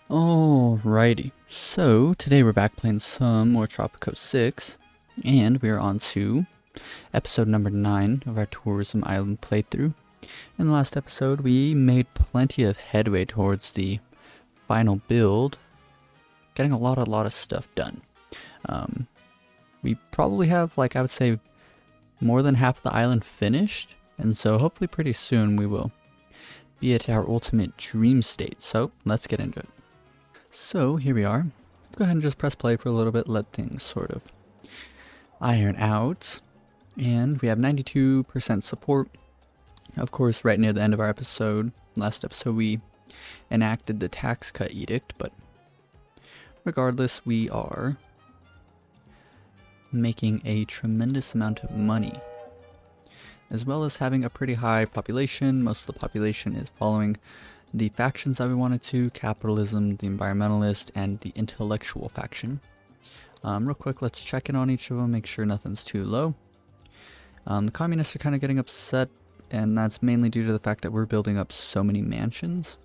Alrighty, so today we're back playing some more Tropico 6, and we are on to episode number 9 of our Tourism Island playthrough. In the last episode, we made plenty of headway towards the final build, getting a lot of stuff done. We probably have, I would say, more than half the island finished, and so hopefully pretty soon we will be at our ultimate dream state, so let's get into it. So here we are. Let's go ahead and just press play for a little bit, let things sort of iron out. And we have 92% support. Of course, right near the end of our episode, last episode, we enacted the tax cut edict, but regardless, we are making a tremendous amount of money, as well as having a pretty high population. Most of the population is following the factions that we wanted to: capitalism, the environmentalist, and the intellectual faction. Real quick, let's check in on each of them, make sure nothing's too low. The communists are kind of getting upset, and that's mainly due to the fact that we're building up so many mansions,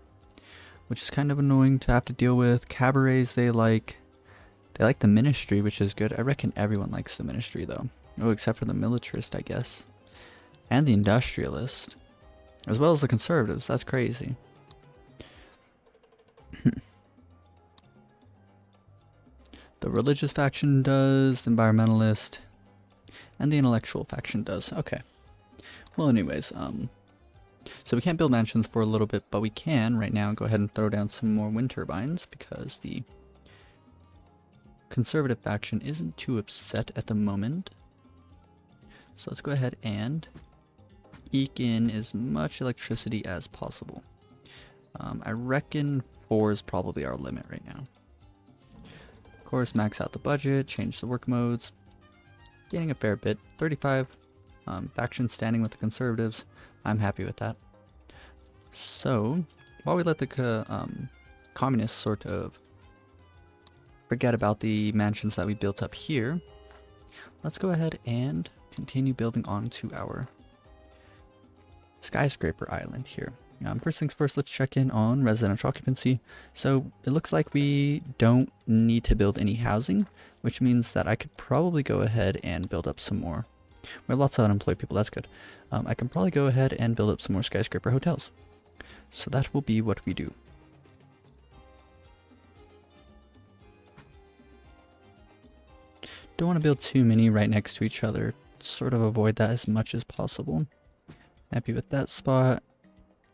which is kind of annoying to have to deal with. Cabarets, they like the ministry, which is good. I reckon everyone likes the ministry though. Oh, except for the militarist, I guess. And the industrialist. As well as the conservatives, that's crazy. The religious faction does, the environmentalist, and the intellectual faction does. Okay. Well, anyways, so we can't build mansions for a little bit, but we can right now go ahead and throw down some more wind turbines because the conservative faction isn't too upset at the moment. So let's go ahead and eke in as much electricity as possible. I reckon 4 is probably our limit right now. Of course, max out the budget, change the work modes. Gaining a fair bit. 35 factions standing with the conservatives. I'm happy with that. So, while we let the communists sort of forget about the mansions that we built up here, let's go ahead and continue building on to our skyscraper island here. First things first, let's check in on residential occupancy. So it looks like we don't need to build any housing, which means that I could probably go ahead and build up some more. We have lots of unemployed people, that's good. I can probably go ahead and build up some more skyscraper hotels. So that will be what we do. Don't want to build too many right next to each other. Sort of avoid that as much as possible. Happy with that spot.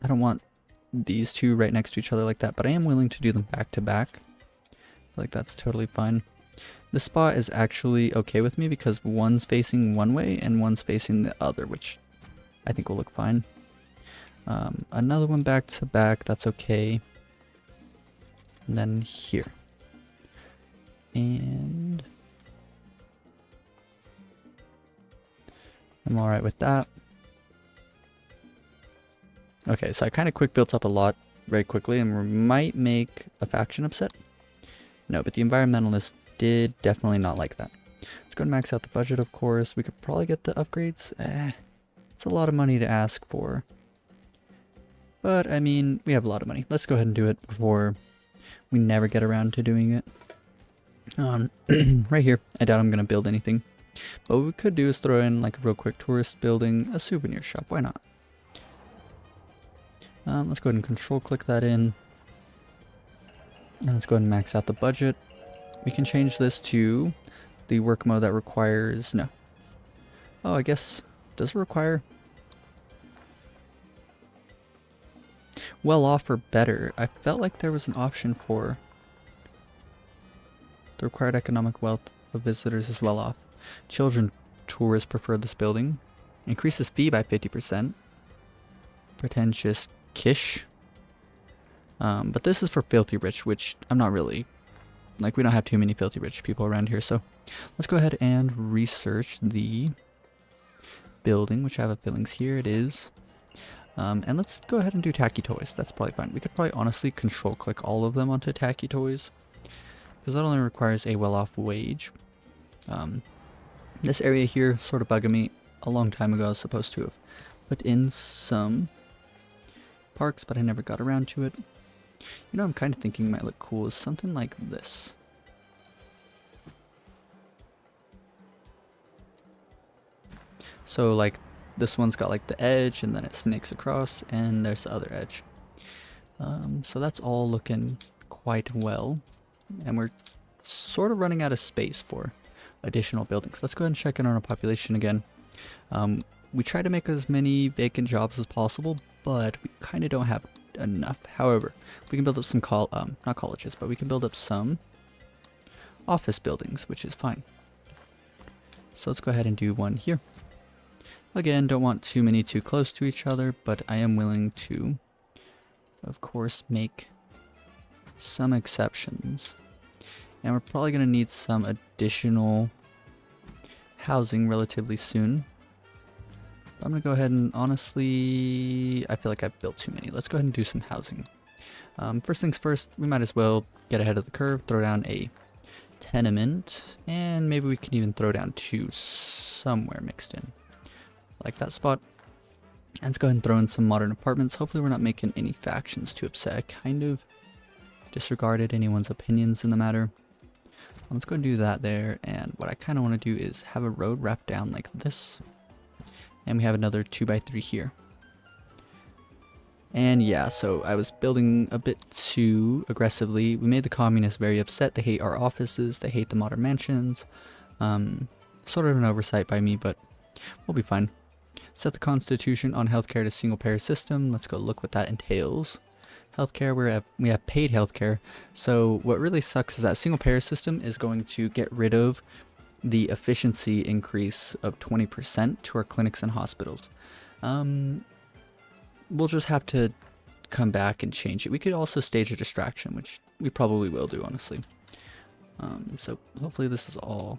I don't want these two right next to each other like that, but I am willing to do them back to back. Like that's totally fine. This spot is actually okay with me because one's facing one way and one's facing the other, which I think will look fine. Another one back to back, that's okay. And then here. And I'm alright with that. Okay, so I kind of quick built up a lot very quickly, and we might make a faction upset. No, but the environmentalists did definitely not like that. Let's go and max out the budget, of course. We could probably get the upgrades. It's a lot of money to ask for. But, I mean, we have a lot of money. Let's go ahead and do it before we never get around to doing it. Right here, I doubt I'm going to build anything. But what we could do is throw in like a real quick tourist building, a souvenir shop. Why not? Let's go ahead and control click that in. And let's go ahead and max out the budget. We can change this to the work mode that requires, no. Oh, I guess, does it require? Well off or better. I felt like there was an option for the required economic wealth of visitors is well off. Children tourists prefer this building. Increases fee by 50%. Pretentious Kish. But this is for filthy rich, which I'm not really, like, we don't have too many filthy rich people around here, so let's go ahead and research the building, which I have a fillings here. It is. And let's go ahead and do tacky toys. That's probably fine. We could probably honestly control click all of them onto tacky toys, because that only requires a well-off wage. This area here sort of bugging me. A long time ago I was supposed to have put in some parks, but I never got around to it. You know, I'm kind of thinking might look cool is something like this. So like this one's got like the edge and then it snakes across and there's the other edge. So that's all looking quite well. And we're sort of running out of space for additional buildings. Let's go ahead and check in on our population again. We try to make as many vacant jobs as possible, but we kind of don't have enough. However, we can build up some not colleges, but we can build up some office buildings, which is fine. So let's go ahead and do one here. Again, don't want too many too close to each other, but I am willing to, of course, make some exceptions. And we're probably going to need some additional housing relatively soon. I'm going to go ahead and honestly, I feel like I've built too many. Let's go ahead and do some housing. First things first, we might as well get ahead of the curve, throw down a tenement, and maybe we can even throw down two somewhere mixed in. Like that spot. And let's go ahead and throw in some modern apartments. Hopefully we're not making any factions too upset. I kind of disregarded anyone's opinions in the matter. Let's go and do that there. And what I kind of want to do is have a road wrapped down like this. And we have another 2x3 here. And yeah, so I was building a bit too aggressively. We made the communists very upset. They hate our offices. They hate the modern mansions. Sort of an oversight by me, but we'll be fine. Set the constitution on healthcare to single payer system. Let's go look what that entails. Healthcare, we have paid healthcare. So what really sucks is that single payer system is going to get rid of the efficiency increase of 20% to our clinics and hospitals. We'll just have to come back and change it. We could also stage a distraction, which we probably will do, honestly. So hopefully this is all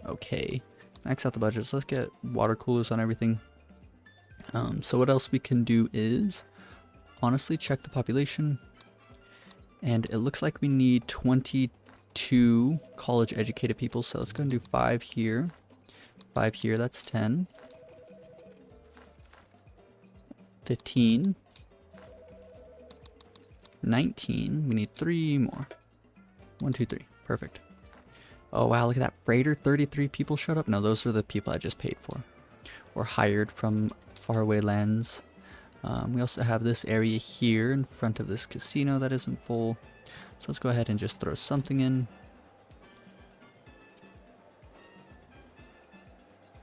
okay. Max out the budget, so let's get water coolers on everything. So what else we can do is, honestly, check the population. And it looks like we need 22 college educated people, so let's go and do 5 here. 5 here, that's 10. 15. 19, we need 3 more. 1, 2, 3, perfect. Oh wow, look at that. Freighter, 33 people showed up. No, those are the people I just paid for. Or hired from faraway lands. We also have this area here in front of this casino that isn't full. So let's go ahead and just throw something in.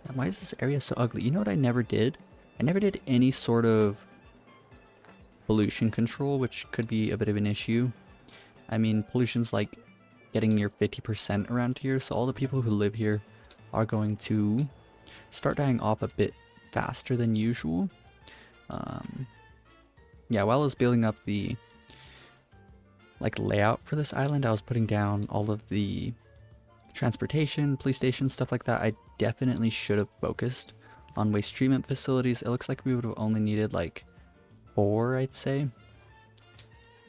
And why is this area so ugly? You know what I never did? I never did any sort of pollution control, which could be a bit of an issue. I mean, pollution's like getting near 50% around here, so all the people who live here are going to start dying off a bit faster than usual. Yeah, while I was building up the layout for this island, I was putting down all of the transportation, police stations, stuff like that. I definitely should have focused on waste treatment facilities. It looks like we would have only needed like 4, I'd say.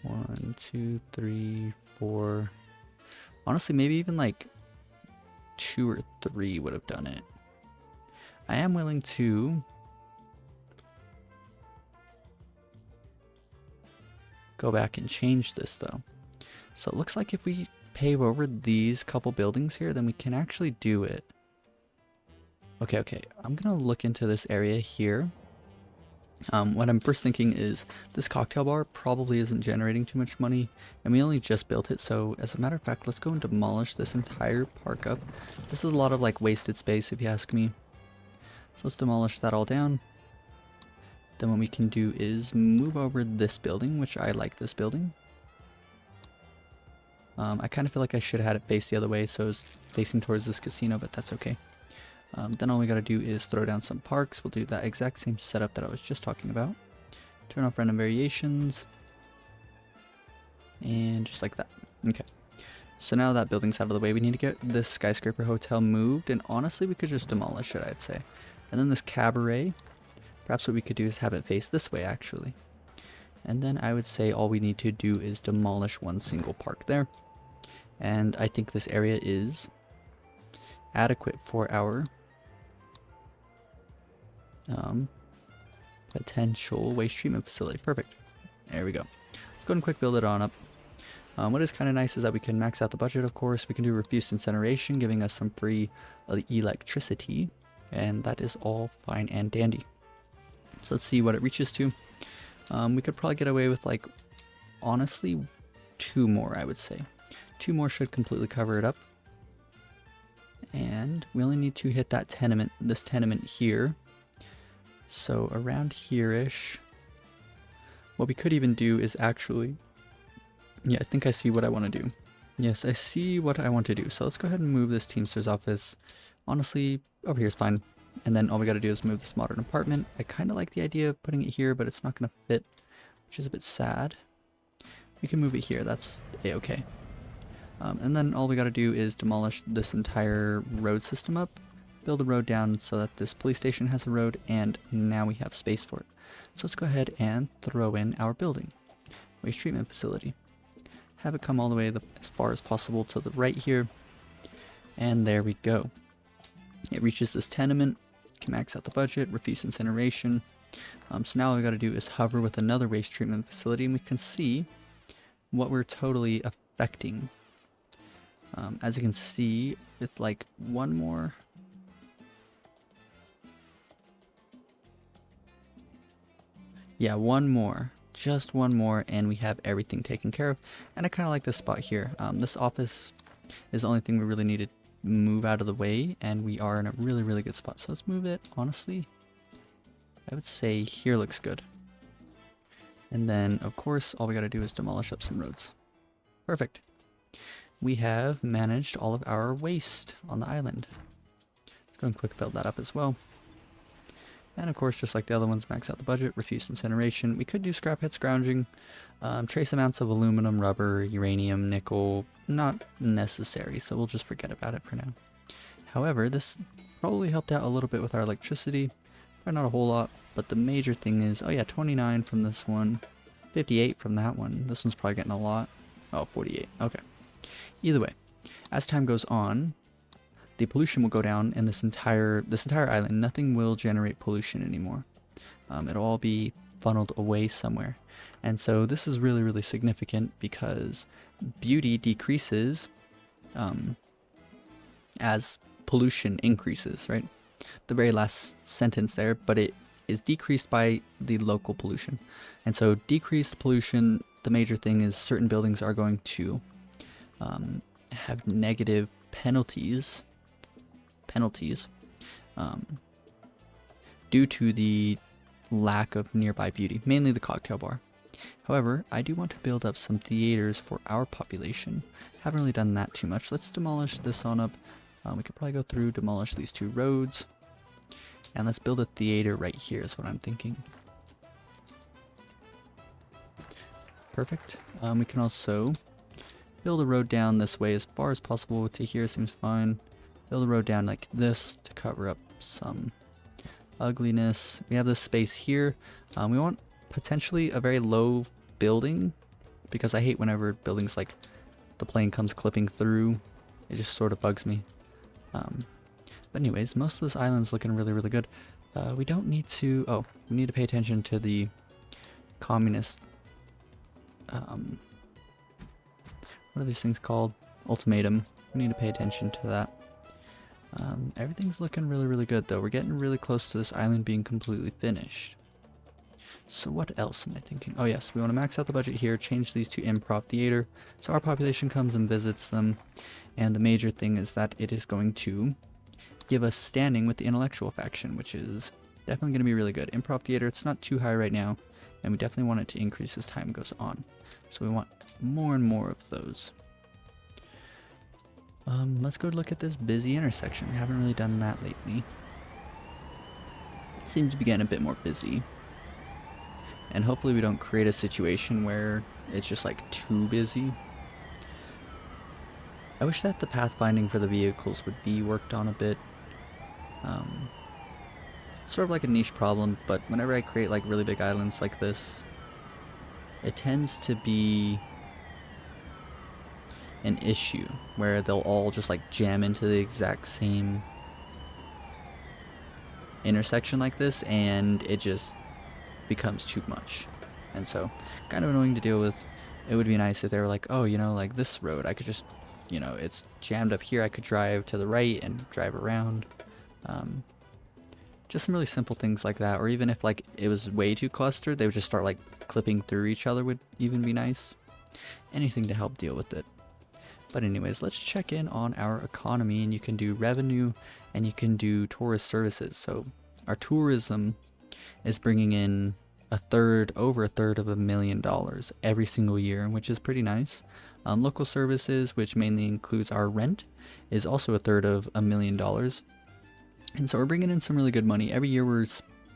1, 2, 3, 4. Honestly, maybe even like 2 or 3 would have done it. I am willing to go back and change this though. So it looks like if we pave over these couple buildings here, then we can actually do it. Okay. I'm gonna look into this area here. What I'm first thinking is this cocktail bar probably isn't generating too much money, and we only just built it, so as a matter of fact, let's go and demolish this entire park up. This is a lot of like wasted space if you ask me. So let's demolish that all down. Then what we can do is move over this building, which I like this building. I kind of feel like I should have had it face the other way, so it's facing towards this casino, but that's okay. Then all we gotta do is throw down some parks. We'll do that exact same setup that I was just talking about. Turn off random variations. And just like that. Okay. So now that building's out of the way, we need to get this skyscraper hotel moved, and honestly we could just demolish it, I'd say. And then this cabaret, perhaps what we could do is have it face this way actually. And then I would say all we need to do is demolish one single park there. And I think this area is adequate for our potential waste treatment facility. Perfect. There we go. Let's go ahead and quick build it on up. What is kind of nice is that we can max out the budget, of course. We can do refuse incineration, giving us some free electricity. And that is all fine and dandy. So let's see what it reaches to. We could probably get away with, like, honestly, 2 more, I would say. 2 more should completely cover it up. And we only need to hit that tenement, this tenement here. So around here-ish. What we could even do is actually... Yeah, I think I see what I want to do. Yes, I see what I want to do. So let's go ahead and move this Teamster's office. Honestly, over here is fine. And then all we got to do is move this modern apartment. I kind of like the idea of putting it here, but it's not going to fit, which is a bit sad. We can move it here. That's a-okay. And then all we got to do is demolish this entire road system up, build a road down so that this police station has a road, and now we have space for it. So let's go ahead and throw in our building. Waste treatment facility. Have it come all the way as far as possible to the right here. And there we go. It reaches this tenement. Can max out the budget, refuse incineration. So now all we got to do is hover with another waste treatment facility, and we can see what we're totally affecting. As you can see, it's like one more. Yeah, one more. Just one more, and we have everything taken care of. And I kind of like this spot here. This office is the only thing we really need to move out of the way, and we are in a really, really good spot. So let's move it. Honestly, I would say here looks good. And then, of course, all we got to do is demolish up some roads. Perfect. We have managed all of our waste on the island. Let's go and quick build that up as well. And of course, just like the other ones, max out the budget, refuse incineration. We could do scrap hit scrounging, trace amounts of aluminum, rubber, uranium, nickel, not necessary, so we'll just forget about it for now. However, this probably helped out a little bit with our electricity, but not a whole lot. But the major thing is, oh yeah, 29 from this one, 58 from that one. This one's probably getting a lot. Oh, 48, okay. Either way, as time goes on, the pollution will go down in this entire island. Nothing will generate pollution anymore. It'll all be funneled away somewhere. And so this is really, really significant because beauty decreases as pollution increases, right? The very last sentence there, but it is decreased by the local pollution. And so decreased pollution, the major thing is certain buildings are going to have negative penalties due to the lack of nearby beauty, mainly the cocktail bar. However, I do want to build up some theaters for our population. Haven't really done that too much. Let's demolish this on up. We could probably go through, demolish these 2 roads, and let's build a theater right here is what I'm thinking. Perfect. We can also build a road down this way as far as possible to here, seems fine. Build a road down like this to cover up some ugliness. We have this space here. We want potentially a very low building because I hate whenever buildings like the plane comes clipping through. It just sort of bugs me. But anyways, most of this island's looking really, really good. We don't need to... Oh, we need to pay attention to the communist... what are these things called? Ultimatum. We need to pay attention to that. Everything's looking really, really good though. We're getting really close to this island being completely finished. So what else am I thinking? Oh yes, we want to max out the budget here, change these to improv theater, so our population comes and visits them. And the major thing is that it is going to give us standing with the intellectual faction, which is definitely going to be really good. Improv theater, it's not too high right now, and we definitely want it to increase as time goes on. So we want more and more of those. Let's go look at this busy intersection. We haven't really done that lately. It seems to be getting a bit more busy. And hopefully we don't create a situation where it's just like too busy. I wish that the pathfinding for the vehicles would be worked on a bit. Sort of like a niche problem, but whenever I create like really big islands like this, it tends to be an issue where they'll all just like jam into the exact same intersection like this, and it just becomes too much. And so, kind of annoying to deal with. It would be nice if they were like, oh, you know, like this road, I could just, you know, it's jammed up here, I could drive to the right and drive around. Um, just some really simple things like that. Or even if like it was way too clustered, they would just start like clipping through each other would even be nice. Anything to help deal with it. But anyways, let's check in on our economy, and you can do revenue and you can do tourist services. So our tourism is bringing in over a third of $1 million every single year, which is pretty nice. Local services, which mainly includes our rent, is also a third of $1 million. And so we're bringing in some really good money. Every year we're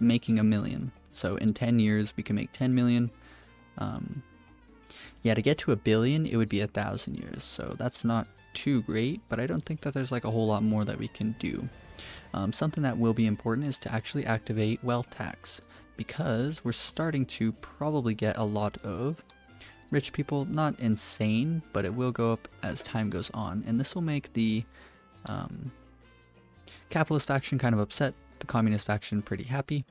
making $1 million. So in 10 years we can make 10 million. Yeah, to get to $1 billion, it would be 1,000 years. So that's not too great, but I don't think that there's like a whole lot more that we can do. Something that will be important is to actually activate wealth tax, because we're starting to probably get a lot of rich people. Not insane, but it will go up as time goes on, and this will make the capitalist faction kind of upset, the communist faction pretty happy,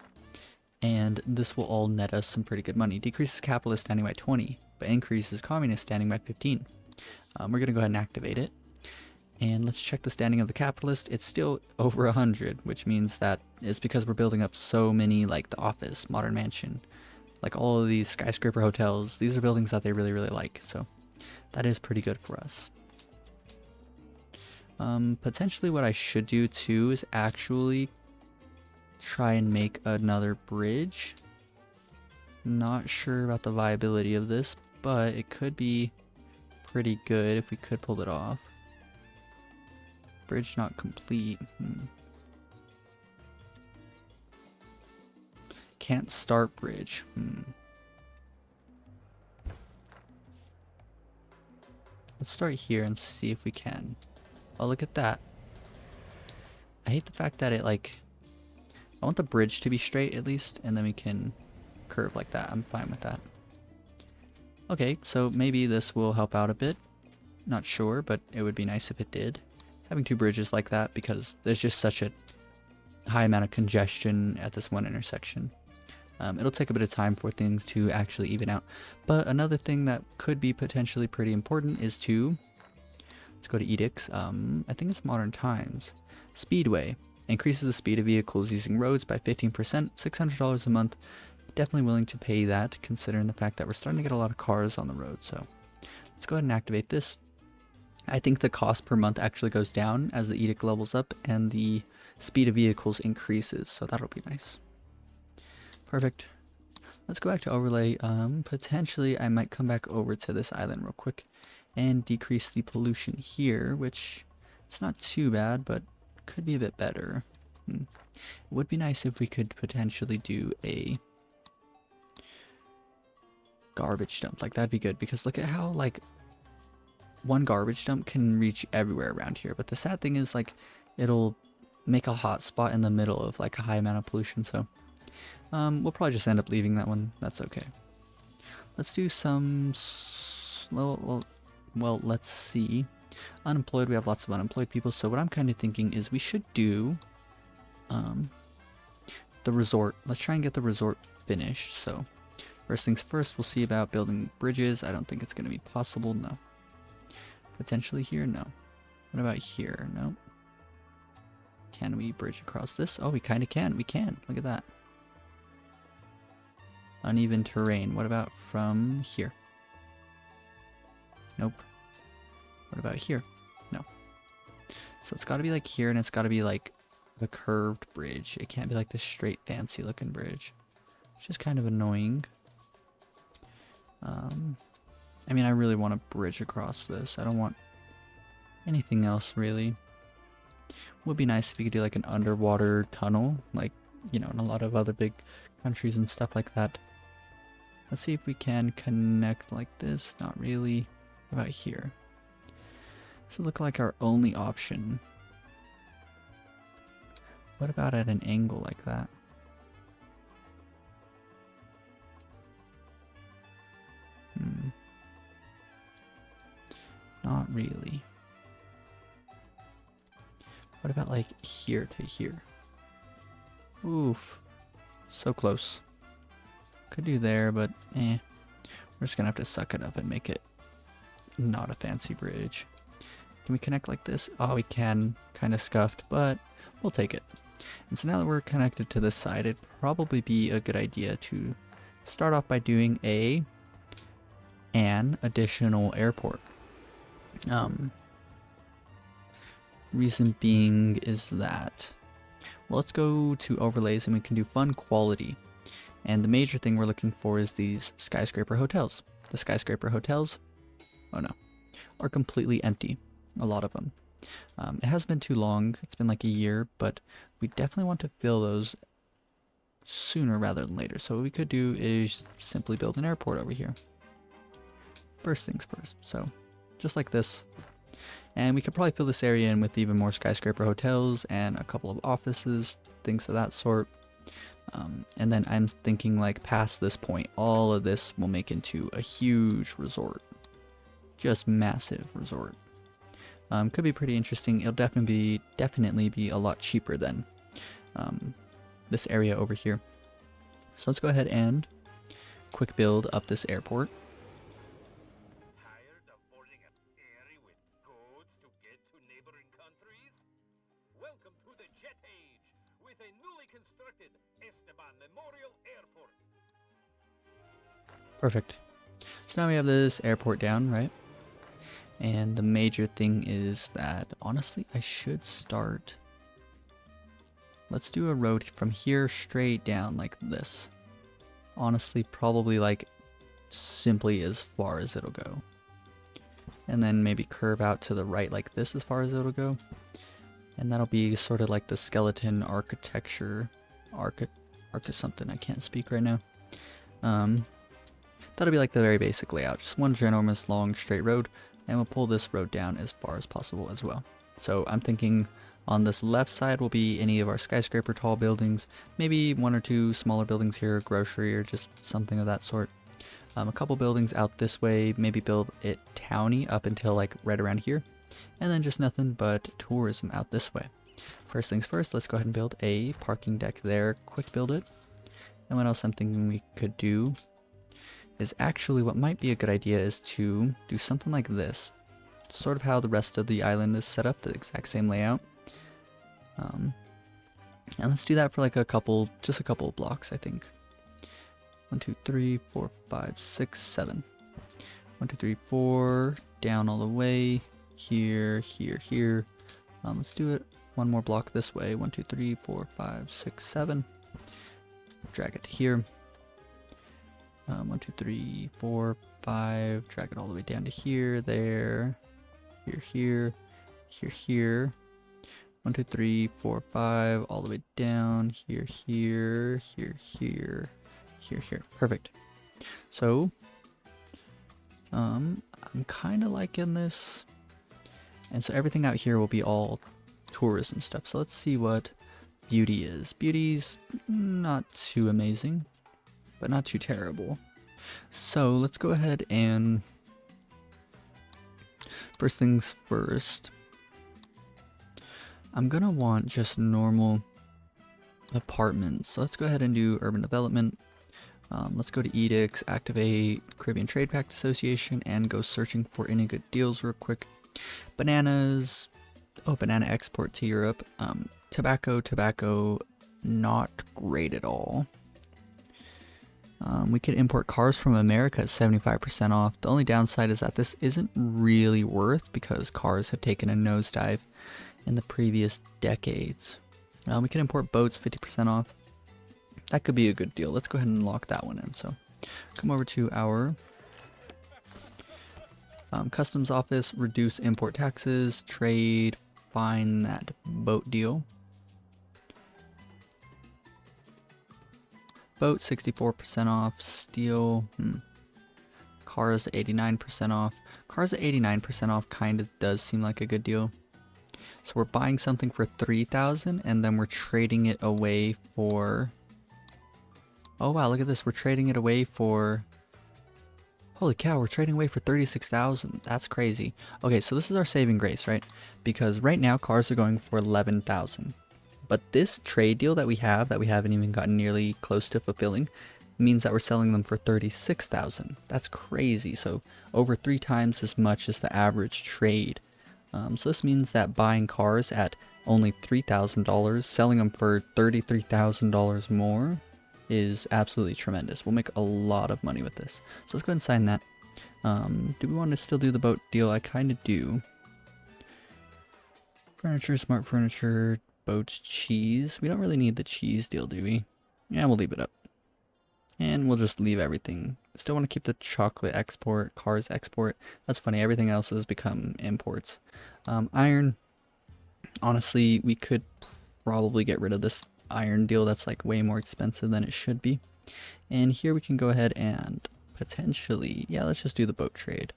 and this will all net us some pretty good money. Decreases capitalist standing by 20, but increases communist standing by 15. We're going to go ahead and activate it. And let's check the standing of the capitalist. It's still over 100, which means that it's because we're building up so many, like the office, modern mansion, like all of these skyscraper hotels. These are buildings that they really, really like. So that is pretty good for us. Potentially what I should do too is actually try and make another bridge. Not sure about the viability of this, but it could be pretty good if we could pull it off. Bridge not complete. Can't start bridge. Let's start here and see if we can. Oh, look at that. I hate the fact that it like... I want the bridge to be straight at least, and then we can curve like that. I'm fine with that. Okay, so maybe this will help out a bit. Not sure, but it would be nice if it did. Having two bridges like that, because there's just such a high amount of congestion at this one intersection. It'll take a bit of time for things to actually even out. But another thing that could be potentially pretty important is to... Let's go to edicts. I think it's modern times. Speedway. Increases the speed of vehicles using roads by 15%, $600 a month. Definitely willing to pay that, considering the fact that we're starting to get a lot of cars on the road. So let's go ahead and activate this. I think the cost per month actually goes down as the edict levels up and the speed of vehicles increases, so that'll be nice. Perfect. Let's go back to overlay. Potentially I might come back over to this island real quick and decrease the pollution here, which it's not too bad, but could be a bit better. It would be nice if we could potentially do a garbage dump. Like that'd be good, because look at how like one garbage dump can reach everywhere around here. But the sad thing is like it'll make a hot spot in the middle of like a high amount of pollution. So we'll probably just end up leaving that one. That's okay. Let's do some slow. Well, let's see. Unemployed, we have lots of unemployed people. So what I'm kind of thinking is we should do the resort. Let's try and get the resort finished. So first things first, we'll see about building bridges. I don't think it's going to be possible. No. Potentially here? No. What about here? No. Can we bridge across this? Oh, we kind of can. We can. Look at that. Uneven terrain. What about from here? Nope. What about here? No. So it's got to be like here, and it's got to be like the curved bridge. It can't be like this straight fancy looking bridge. It's just kind of annoying. I mean, I really want to bridge across this. I don't want anything else, really. Would be nice if we could do like an underwater tunnel, like, you know, in a lot of other big countries and stuff like that. Let's see if we can connect like this. Not really. What about here? This will look like our only option. What about at an angle like that? Not really. What about like here to here? Oof. So close. Could do there, but we're just gonna have to suck it up and make it not a fancy bridge. Can we connect like this? Oh, we can. Kind of scuffed, but we'll take it. And so now that we're connected to this side, it'd probably be a good idea to start off by doing an additional airport. Reason being is that, well, let's go to overlays and we can do fun quality. And the major thing we're looking for is these skyscraper hotels. The skyscraper hotels, oh no, are completely empty. A lot of them. It hasn't been too long. It's been like a year, but we definitely want to fill those sooner rather than later. So what we could do is simply build an airport over here. First things first. So just like this. And we could probably fill this area in with even more skyscraper hotels and a couple of offices, things of that sort. And then I'm thinking like past this point, all of this will make into a huge resort. Just massive resort. Could be pretty interesting. It'll definitely be a lot cheaper than this area over here. So let's go ahead and quick build up this airport. Tired of boarding a ferry with goods to get to neighboring countries? Welcome to the jet age with a newly constructed Esteban Memorial Airport. Perfect. So now we have this airport down, right? And the major thing is that, honestly, I should start. Let's do a road from here straight down like this. Honestly, probably like simply as far as it'll go. And then maybe curve out to the right like this as far as it'll go. And that'll be sort of like the skeleton architecture. Arc something, I can't speak right now. That'll be like the very basic layout. Just one ginormous long straight road. And we'll pull this road down as far as possible as well. So I'm thinking on this left side will be any of our skyscraper tall buildings, maybe one or two smaller buildings here, grocery or just something of that sort. A couple buildings out this way, maybe build it towny up until like right around here. And then just nothing but tourism out this way. First things first, let's go ahead and build a parking deck there, quick build it. And what else I'm thinking we could do is actually what might be a good idea is to do something like this. Sort of how the rest of the island is set up, the exact same layout. And let's do that for like just a couple of blocks, I think. 1, 2, 3, 4, 5, 6, 7. 1, 2, 3, 4, down all the way, here, here, here. Let's do it one more block this way. 1, 2, 3, 4, 5, 6, 7. Drag it to here. 1, 2, 3, 4, 5. Drag it all the way down to here, there, here, here, here, here. 1, 2, 3, 4, 5. All the way down here, here, here, here, here, here. Perfect. So, I'm kind of liking this, and so everything out here will be all tourism stuff. So let's see what beauty is. Beauty's not too amazing, but not too terrible. So let's go ahead and first things first, I'm gonna want just normal apartments. So let's go ahead and do urban development. Let's go to edicts, activate Caribbean Trade Pact Association, and go searching for any good deals real quick. Bananas, banana export to Europe. Tobacco, not great at all. We could import cars from America at 75% off. The only downside is that this isn't really worth because cars have taken a nosedive in the previous decades. We can import boats 50% off. That could be a good deal. Let's go ahead and lock that one in. So come over to our customs office, reduce import taxes, trade, find that boat deal. Boat 64% off, steel, cars 89% off. Cars at 89% off kind of does seem like a good deal. So we're buying something for 3,000 and then we're trading it away for, oh wow, look at this, we're trading it away for, holy cow, we're trading away for 36,000. That's crazy. Okay, so this is our saving grace, right? Because right now cars are going for 11,000. But this trade deal that we haven't even gotten nearly close to fulfilling, means that we're selling them for 36,000. That's crazy. So over 3 times as much as the average trade. So this means that buying cars at only $3,000, selling them for $33,000 more is absolutely tremendous. We'll make a lot of money with this. So let's go ahead and sign that. Do we want to still do the boat deal? I kind of do. Furniture, smart furniture, boats, cheese. We don't really need the cheese deal, do we? Yeah, we'll leave it up. And we'll just leave everything. Still want to keep the chocolate export, cars export. That's funny, everything else has become imports. Iron, honestly, we could probably get rid of this iron deal. That's like way more expensive than it should be. And here we can go ahead and potentially, yeah, let's just do the boat trade.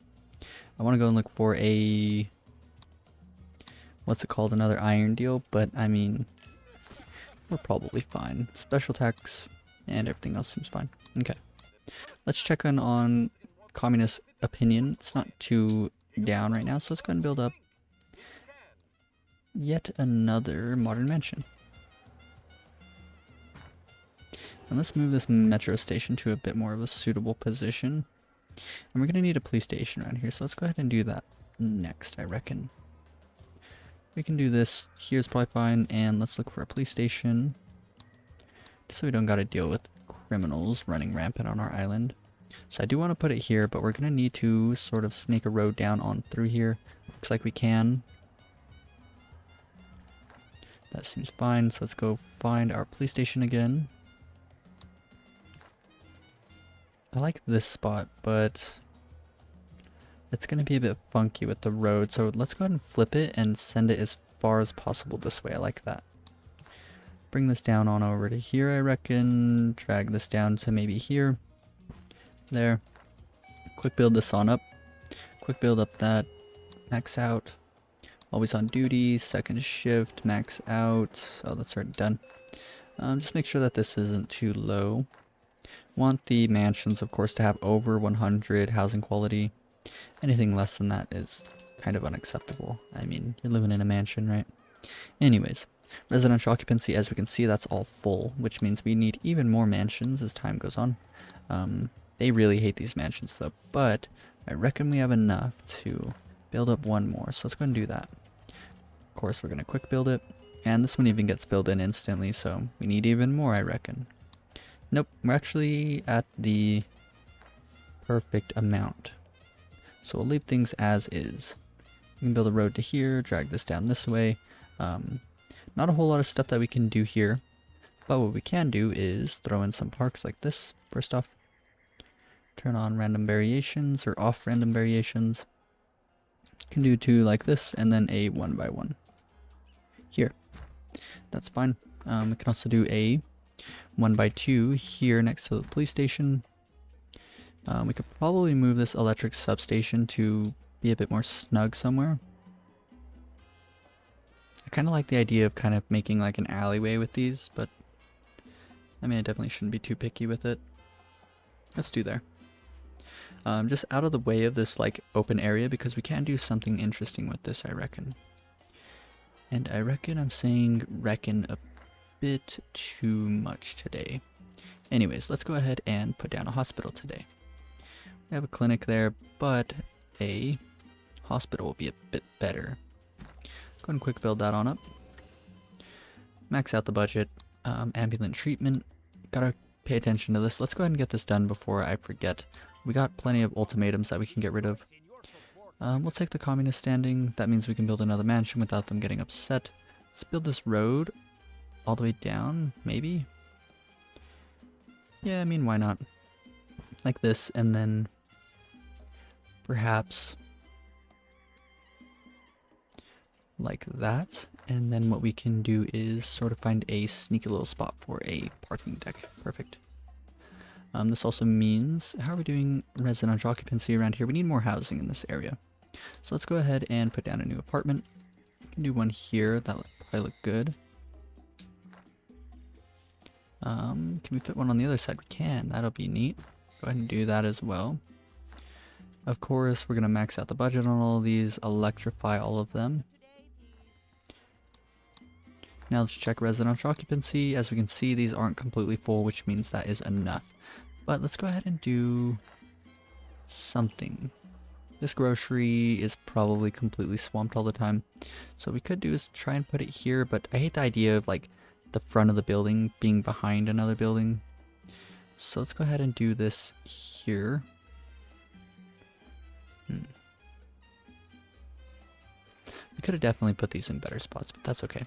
I want to go and look for a, what's it called, another iron deal, but I mean, we're probably fine. Special tax and everything else seems fine. Okay, let's check in on communist opinion. It's not too down right now, so let's go ahead and build up yet another modern mansion. And let's move this metro station to a bit more of a suitable position. And we're going to need a police station around here, so let's go ahead and do that next, I reckon. We can do this. Here's probably fine, and let's look for a police station. So we don't got to deal with criminals running rampant on our island. So I do want to put it here, but we're going to need to sort of snake a road down on through here. Looks like we can. That seems fine, so let's go find our police station again. I like this spot, but it's going to be a bit funky with the road, so let's go ahead and flip it and send it as far as possible this way. I like that. Bring this down on over to here, I reckon. Drag this down to maybe here. There. Quick build this on up. Quick build up that. Max out. Always on duty. Second shift. Max out. Oh, that's already done. Just make sure that this isn't too low. Want the mansions, of course, to have over 100 housing quality. Anything less than that is kind of unacceptable. I mean, you're living in a mansion, right? Anyways. Residential occupancy, as we can see, that's all full, which means we need even more mansions as time goes on. They really hate these mansions though, but I reckon we have enough to build up one more, so let's go and do that. Of course, we're going to quick build it, and this one even gets filled in instantly, so we need even more, I reckon. Nope, we're actually at the perfect amount. So we'll leave things as is. We can build a road to here, drag this down this way. Not a whole lot of stuff that we can do here, but what we can do is throw in some parks like this. First off, turn on random variations or off random variations. Can do 2 like this, and then a 1x1 here. That's fine. We can also do a 1x2 here next to the police station. We could probably move this electric substation to be a bit more snug somewhere. I kind of like the idea of kind of making like an alleyway with these, but I mean, I definitely shouldn't be too picky with it. Let's do there. Just out of the way of this like open area, because we can do something interesting with this, I reckon. And I reckon I'm saying reckon a bit too much today. Anyways, let's go ahead and put down a hospital today. We have a clinic there, but a hospital will be a bit better. Go and quick build that on up. Max out the budget. Ambulance treatment. Gotta pay attention to this. Let's go ahead and get this done before I forget. We got plenty of ultimatums that we can get rid of. We'll take the communist standing. That means we can build another mansion without them getting upset. Let's build this road all the way down, maybe? Yeah, I mean, why not? Like this, and then perhaps like that, and then what we can do is sort of find a sneaky little spot for a parking deck. Perfect. This also means, how are we doing residential occupancy around here? We need more housing in this area. So let's go ahead and put down a new apartment. We can do one here, that would probably look good. Can we fit one on the other side? We can, that'll be neat. Go ahead and do that as well. Of course, we're going to max out the budget on all of these, electrify all of them. Now let's check residential occupancy. As we can see, these aren't completely full, which means that is enough. But let's go ahead and do something. This grocery is probably completely swamped all the time. So what we could do is try and put it here, but I hate the idea of like the front of the building being behind another building. So let's go ahead and do this here. We could have definitely put these in better spots, but that's okay.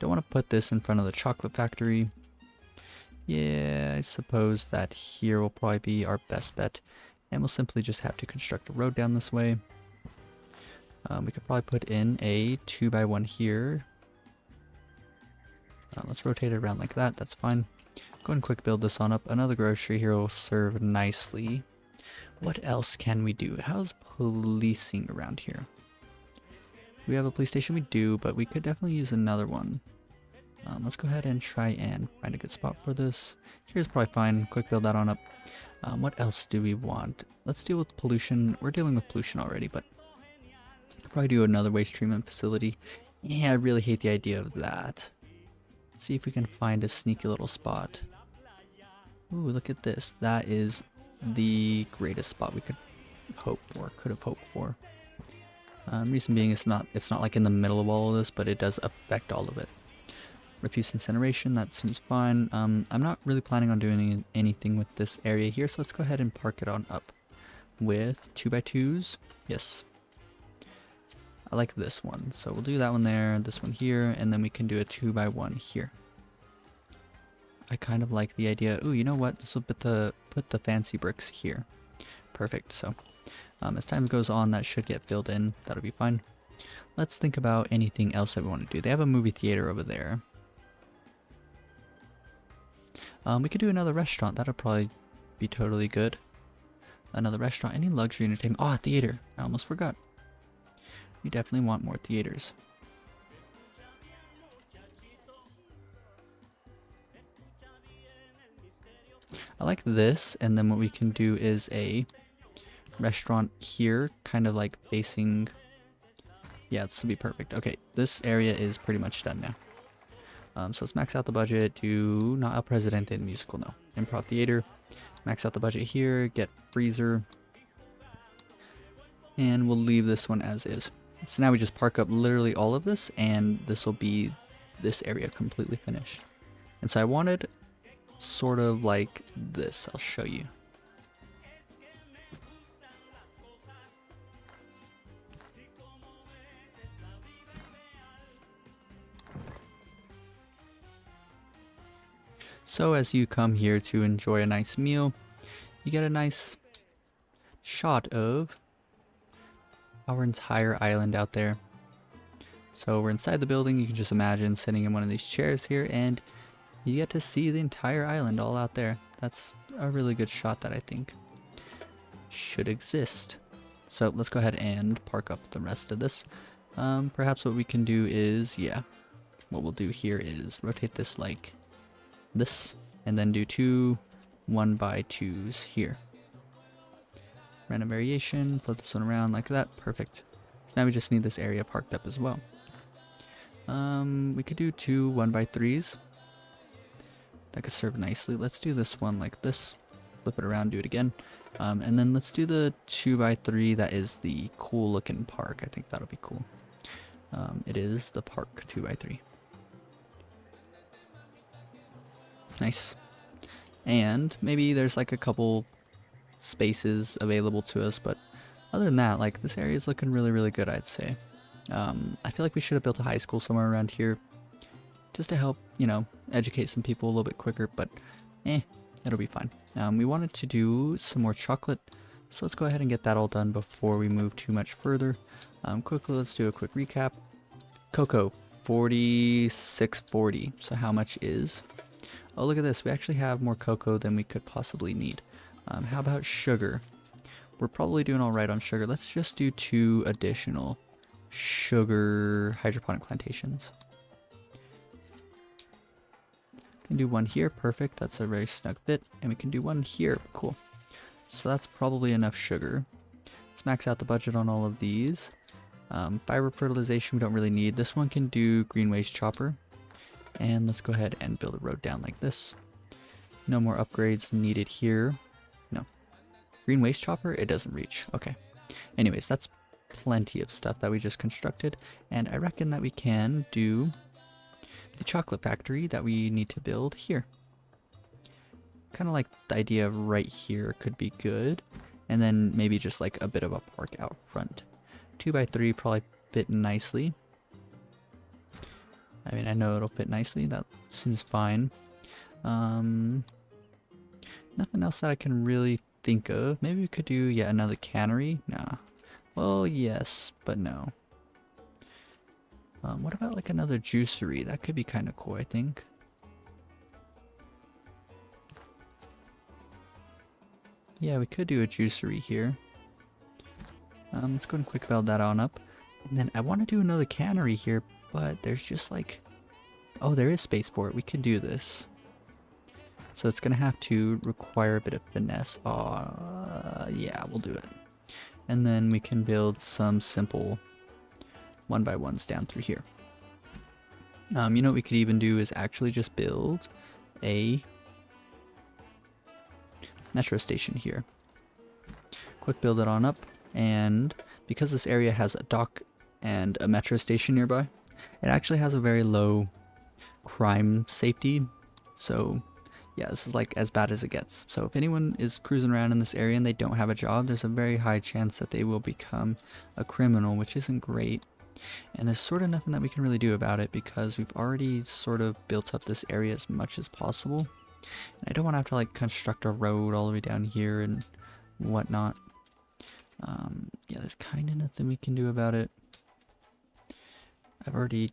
Don't want to put this in front of the chocolate factory. Yeah, I suppose that here will probably be our best bet. And we'll simply just have to construct a road down this way. We could probably put in a 2x1 here. Let's rotate it around like that, that's fine. Go and quick build this on up. Another grocery here will serve nicely. What else can we do? How's policing around here? Do we have a police station? We do, but we could definitely use another one. Let's go ahead and try and find a good spot for this. Here's probably fine. Quick build that on up. What else do we want? Let's deal with pollution. We're dealing with pollution already, but probably do another waste treatment facility. Yeah, I really hate the idea of that. Let's see if we can find a sneaky little spot. Ooh, look at this. That is the greatest spot we could have hoped for. Reason being, it's not like in the middle of all of this, but it does affect all of it. Refuse incineration, that seems fine. I'm not really planning on doing anything with this area here, so let's go ahead and park it on up with 2x2s. Yes. I like this one, so we'll do that one there, this one here, and then we can do a 2x1 here. I kind of like the idea. Ooh, you know what? This will put the fancy bricks here. Perfect. So as time goes on, that should get filled in. That'll be fine. Let's think about anything else that we want to do. They have a movie theater over there. We could do another restaurant. That'll probably be totally good. Another restaurant. Any luxury entertainment? Oh, a theater. I almost forgot. We definitely want more theaters. I like this, and then what we can do is a restaurant here, kind of like facing... Yeah, this will be perfect. Okay, this area is pretty much done now. So let's max out the budget. Do not El Presidente the musical, no. Improv theater. Max out the budget here. Get freezer. And we'll leave this one as is. So now we just park up literally all of this, and this will be this area completely finished. And so I wanted sort of like this. I'll show you. So as you come here to enjoy a nice meal, you get a nice shot of our entire island out there. So we're inside the building. You can just imagine sitting in one of these chairs here, and you get to see the entire island all out there. That's a really good shot that I think should exist. So let's go ahead and park up the rest of this. Perhaps what we can do is, yeah, what we'll do here is rotate this like this, and then do 2 1x2s here. Random variation, flip this one around like that. Perfect. So now we just need this area parked up as well. We could do 2 1x3s. That could serve nicely. Let's do this one like this. Flip it around, do it again. And then let's do the 2x3 that is the cool looking park. I think that'll be cool. It is the park 2x3. Nice. And maybe there's like a couple spaces available to us, but other than that, like, this area is looking really, really good, I'd say. I feel like we should have built a high school somewhere around here just to help, you know, educate some people a little bit quicker, but it'll be fine. We wanted to do some more chocolate, so let's go ahead and get that all done before we move too much further. Quickly, let's do a quick recap. Cocoa, 46.40. So how much is... Oh, look at this. We actually have more cocoa than we could possibly need. How about sugar? We're probably doing all right on sugar. Let's just do 2 additional sugar hydroponic plantations. We can do 1 here. Perfect. That's a very snug fit. And we can do 1 here. Cool. So that's probably enough sugar. Let's max out the budget on all of these. Fiber fertilization we don't really need. This one can do green waste chopper. And let's go ahead and build a road down like this. No more upgrades needed here. No. Green waste chopper? It doesn't reach. Okay. Anyways, that's plenty of stuff that we just constructed. And I reckon that we can do the chocolate factory that we need to build here. Kind of like the idea of right here could be good. And then maybe just like a bit of a park out front. 2x3 probably fit nicely. I mean, I know it'll fit nicely. That seems fine. Nothing else that I can really think of. Maybe we could do yet another cannery. Nah. Well, yes, but no. What about like another juicery? That could be kind of cool, I think. Yeah, we could do a juicery here. Let's go and quick build that on up. And then I want to do another cannery here, but there's just like... Oh, there is space for it. We could do this. So it's going to have to require a bit of finesse. Yeah, we'll do it. And then we can build some simple 1x1s down through here. You know what we could even do is actually just build a metro station here. Quick build it on up, and because this area has a dock and a metro station nearby, it actually has a very low crime safety. So yeah, this is like as bad as it gets. So if anyone is cruising around in this area and they don't have a job, there's a very high chance that they will become a criminal, which isn't great. And there's sort of nothing that we can really do about it because we've already sort of built up this area as much as possible. And I don't want to have to like construct a road all the way down here and whatnot. Yeah, there's kind of nothing we can do about it. I've already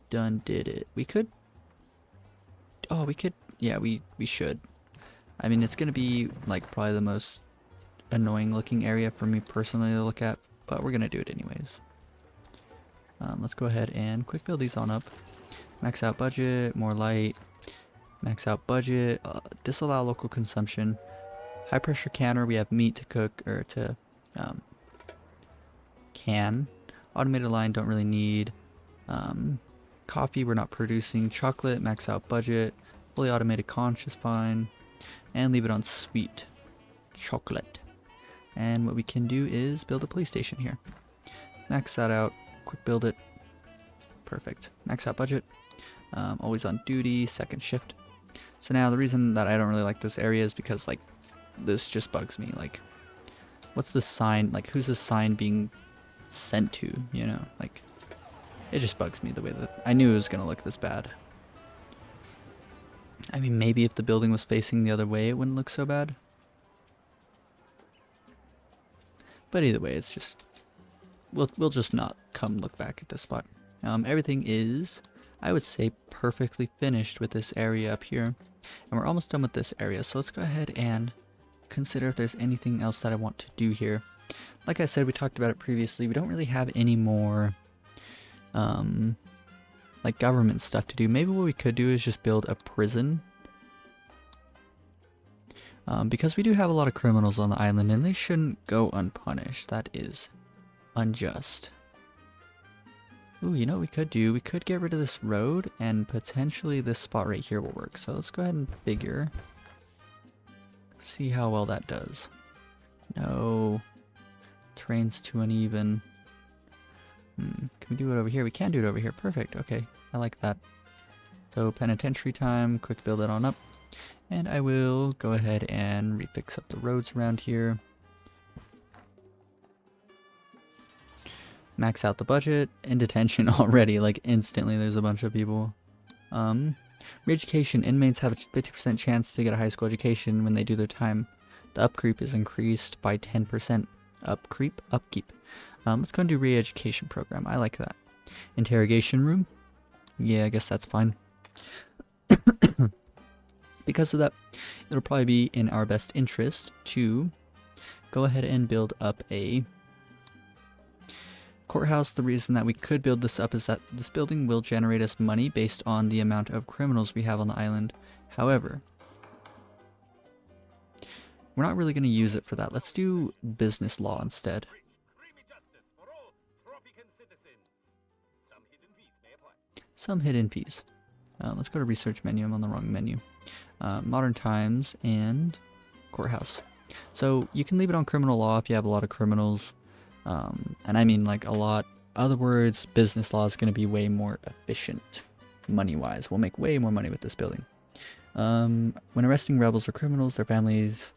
did it. We could... Oh, we could... Yeah, we should. I mean, it's going to be like probably the most annoying looking area for me personally to look at, but we're going to do it anyways. Let's go ahead and quick build these on up. Max out budget, more light. Max out budget, disallow local consumption. High pressure canner, we have meat to cook, or to can. Automated line, don't really need. Coffee, we're not producing. Chocolate, max out budget. Fully automated conch is fine. And leave it on sweet chocolate. And what we can do is build a police station here. Max that out, quick build it. Perfect. Max out budget. Always on duty, second shift. So now the reason that I don't really like this area is because like this just bugs me. Like, what's this sign? Like, who's this sign being sent to? You know, like, it just bugs me the way that I knew it was gonna look this bad. I mean, maybe if the building was facing the other way, it wouldn't look so bad. But either way, it's just we'll just not come look back at this spot. Everything is, I would say, perfectly finished with this area up here, and we're almost done with this area. So let's go ahead and consider if there's anything else that I want to do here. Like I said, we talked about it previously. We don't really have any more like government stuff to do. Maybe what we could do is just build a prison. Because we do have a lot of criminals on the island and they shouldn't go unpunished. That is unjust. Ooh, you know what we could do? We could get rid of this road and potentially this spot right here will work. So let's go ahead and figure. See how well that does. No. Terrain's too uneven. Can we do it over here? We can do it over here. Perfect. Okay. I like that. So penitentiary time. Quick build it on up. And I will go ahead and refix up the roads around here. Max out the budget. In detention already. Like instantly there's a bunch of people. Re-education. Inmates have a 50% chance to get a high school education when they do their time. The upkeep is increased by 10%. Upkeep. Let's go and do re-education program. I like that. Interrogation room. Yeah, I guess that's fine. Because of that, it'll probably be in our best interest to go ahead and build up a courthouse. The reason that we could build this up is that this building will generate us money based on the amount of criminals we have on the island. However, we're not really going to use it for that. Let's do business law instead. Creamy justice for all Tropican citizens. Some hidden fees may apply. Some hidden fees. Let's go to research menu. I'm on the wrong menu. Modern times and courthouse. So you can leave it on criminal law if you have a lot of criminals. And I mean like a lot. Other words, business law is going to be way more efficient money-wise. We'll make way more money with this building. When arresting rebels or criminals, their families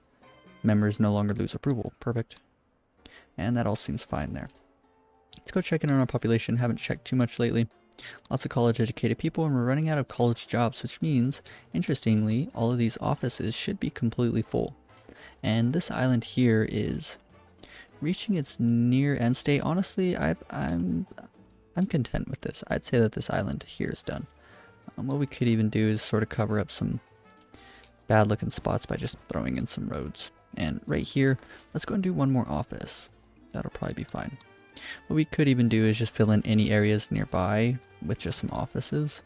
members no longer lose approval. Perfect. And that all seems fine there. Let's go check in on our population. Haven't checked too much lately. Lots of college-educated people, and we're running out of college jobs, which means, interestingly, all of these offices should be completely full. And this island here is reaching its near end state. Honestly, I'm content with this. I'd say that this island here is done. What we could even do is sort of cover up some bad-looking spots by just throwing in some roads. And right here, let's go and do one more office. That'll probably be fine. What we could even do is just fill in any areas nearby with just some offices.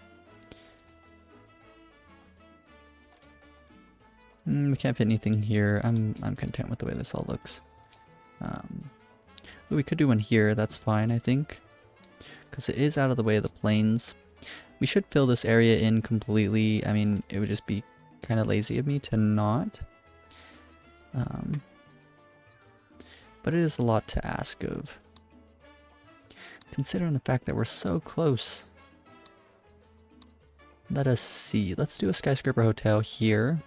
We can't fit anything here. I'm content with the way this all looks. We could do one here. That's fine, I think, because it is out of the way of the plains. We should fill this area in completely. I mean, it would just be kind of lazy of me to not. But it is a lot to ask of, considering the fact that we're so close. Let us see. Let's do a skyscraper hotel here.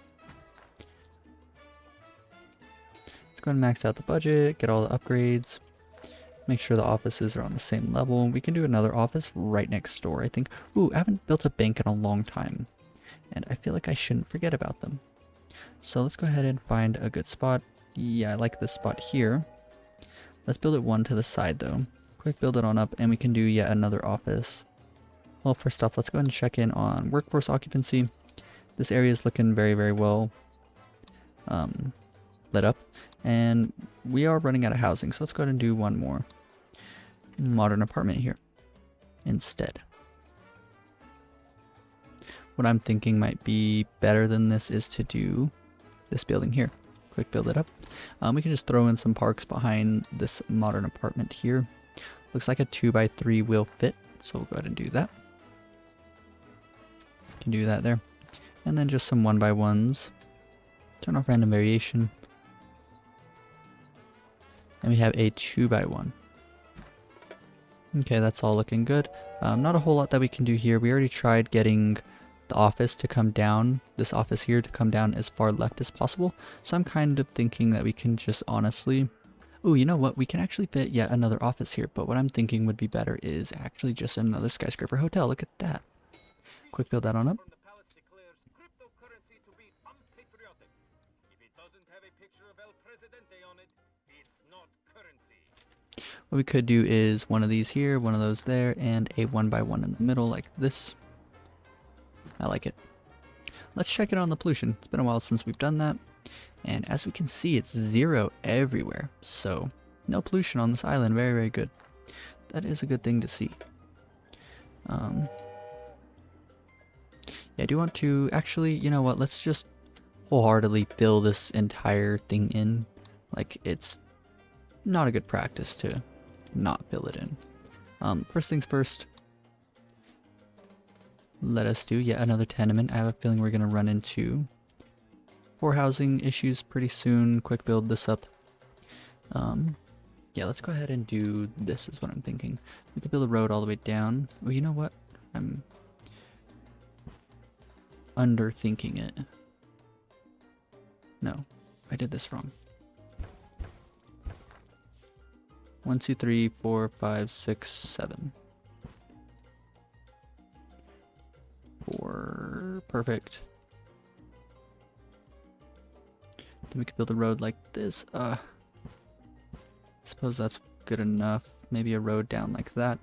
Let's go ahead and max out the budget, get all the upgrades, make sure the offices are on the same level. We can do another office right next door, I think. Ooh, I haven't built a bank in a long time, and I feel like I shouldn't forget about them. So let's go ahead and find a good spot. Yeah, I like this spot here. Let's build it one to the side though. Quick build it on up, and we can do yet another office. Well, first off, let's go ahead and check in on workforce occupancy. This area is looking very, very well lit up, and we are running out of housing, so let's go ahead and do one more modern apartment here instead. What I'm thinking might be better than this is to do this building here. Quick build it up. We can just throw in some parks behind this modern apartment here. Looks like a 2x3 will fit, so we'll go ahead and do that. Can do that there. And then just some 1x1s. Turn off random variation. And we have a 2x1. Okay, that's all looking good. Not a whole lot that we can do here. We already tried getting the office to come down, this office here to come down as far left as possible. So I'm kind of thinking that we can just honestly... Ooh, you know what? We can actually fit yet another office here, but what I'm thinking would be better is actually just another skyscraper hotel. Look at that. Quick build that on up. What we could do is one of these here, one of those there, and a 1x1 in the middle like this. I like it. Let's check it on the pollution. It's been a while since we've done that. And as we can see, it's 0 everywhere. So no pollution on this island. Very, very good. That is a good thing to see. Yeah, I do want to actually, you know what? Let's just wholeheartedly fill this entire thing in. Like, it's not a good practice to not fill it in. First things first. Let us do yet another tenement. I have a feeling we're going to run into poor housing issues pretty soon. Quick build this up. Yeah, let's go ahead and do this is what I'm thinking. We could build a road all the way down. Well, you know what? I'm underthinking it. No, I did this wrong. 1, 2, 3, 4, 5, 6, 7. 4. Perfect. Then we could build a road like this. I suppose that's good enough. Maybe a road down like that.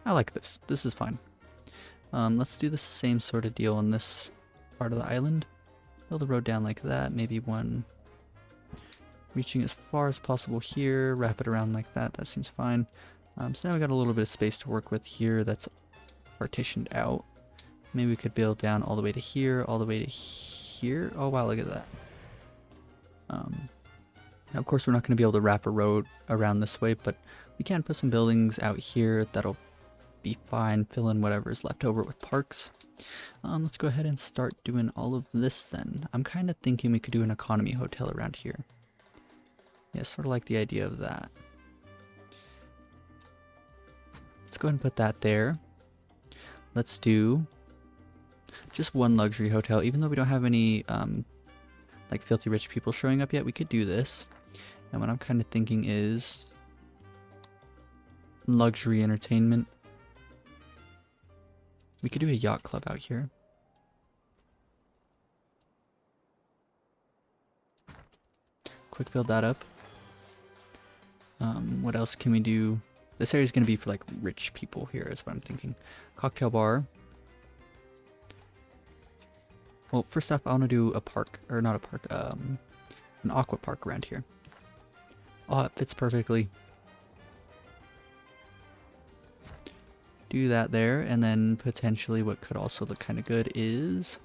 I like this. This is fine. Let's do the same sort of deal on this part of the island. Build a road down like that. Maybe one reaching as far as possible here. Wrap it around like that. That seems fine. So now we got a little bit of space to work with here that's partitioned out. Maybe we could build down all the way to here, all the way to here. Oh wow, look at that. Now, of course, we're not going to be able to wrap a road around this way, but we can put some buildings out here that'll be fine, fill in whatever is left over with parks. Let's go ahead and start doing all of this then. I'm kind of thinking we could do an economy hotel around here. Yeah, sort of like the idea of that. Let's go ahead and put that there. Let's do just one luxury hotel. Even though we don't have any like filthy rich people showing up yet, we could do this. And what I'm kind of thinking is luxury entertainment. We could do a yacht club out here. Quick build that up. What else can we do? This area is going to be for like rich people here is what I'm thinking. Cocktail bar. Well, first off, I want to do a park, or not a park, an aqua park around here. Oh, it fits perfectly. Do that there, and then potentially what could also look kind of good is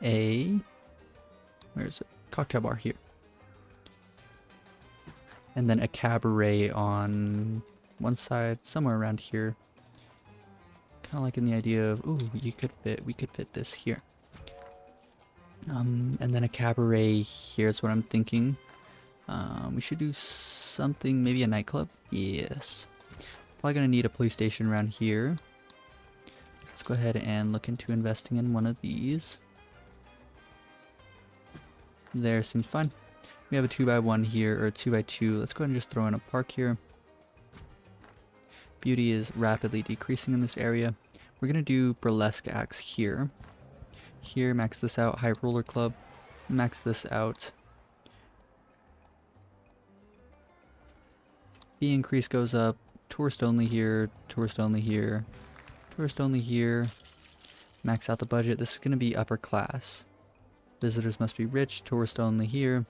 where's it? Cocktail bar here. And then a cabaret on one side, somewhere around here. Kind of like in the idea of, ooh, we could fit this here. And then a cabaret here's what I'm thinking. We should do something, maybe a nightclub? Yes. Probably gonna need a police station around here. Let's go ahead and look into investing in one of these. There, seems fine. We have a 2x1 here, or a 2x2. Let's go ahead and just throw in a park here. Beauty is rapidly decreasing in this area. We're gonna do burlesque acts here. Here, max this out. High roller club, max this out. Fee increase goes up. Tourist only here. Tourist only here. Tourist only here. Max out the budget. This is gonna be upper class. Visitors must be rich. Tourist only here.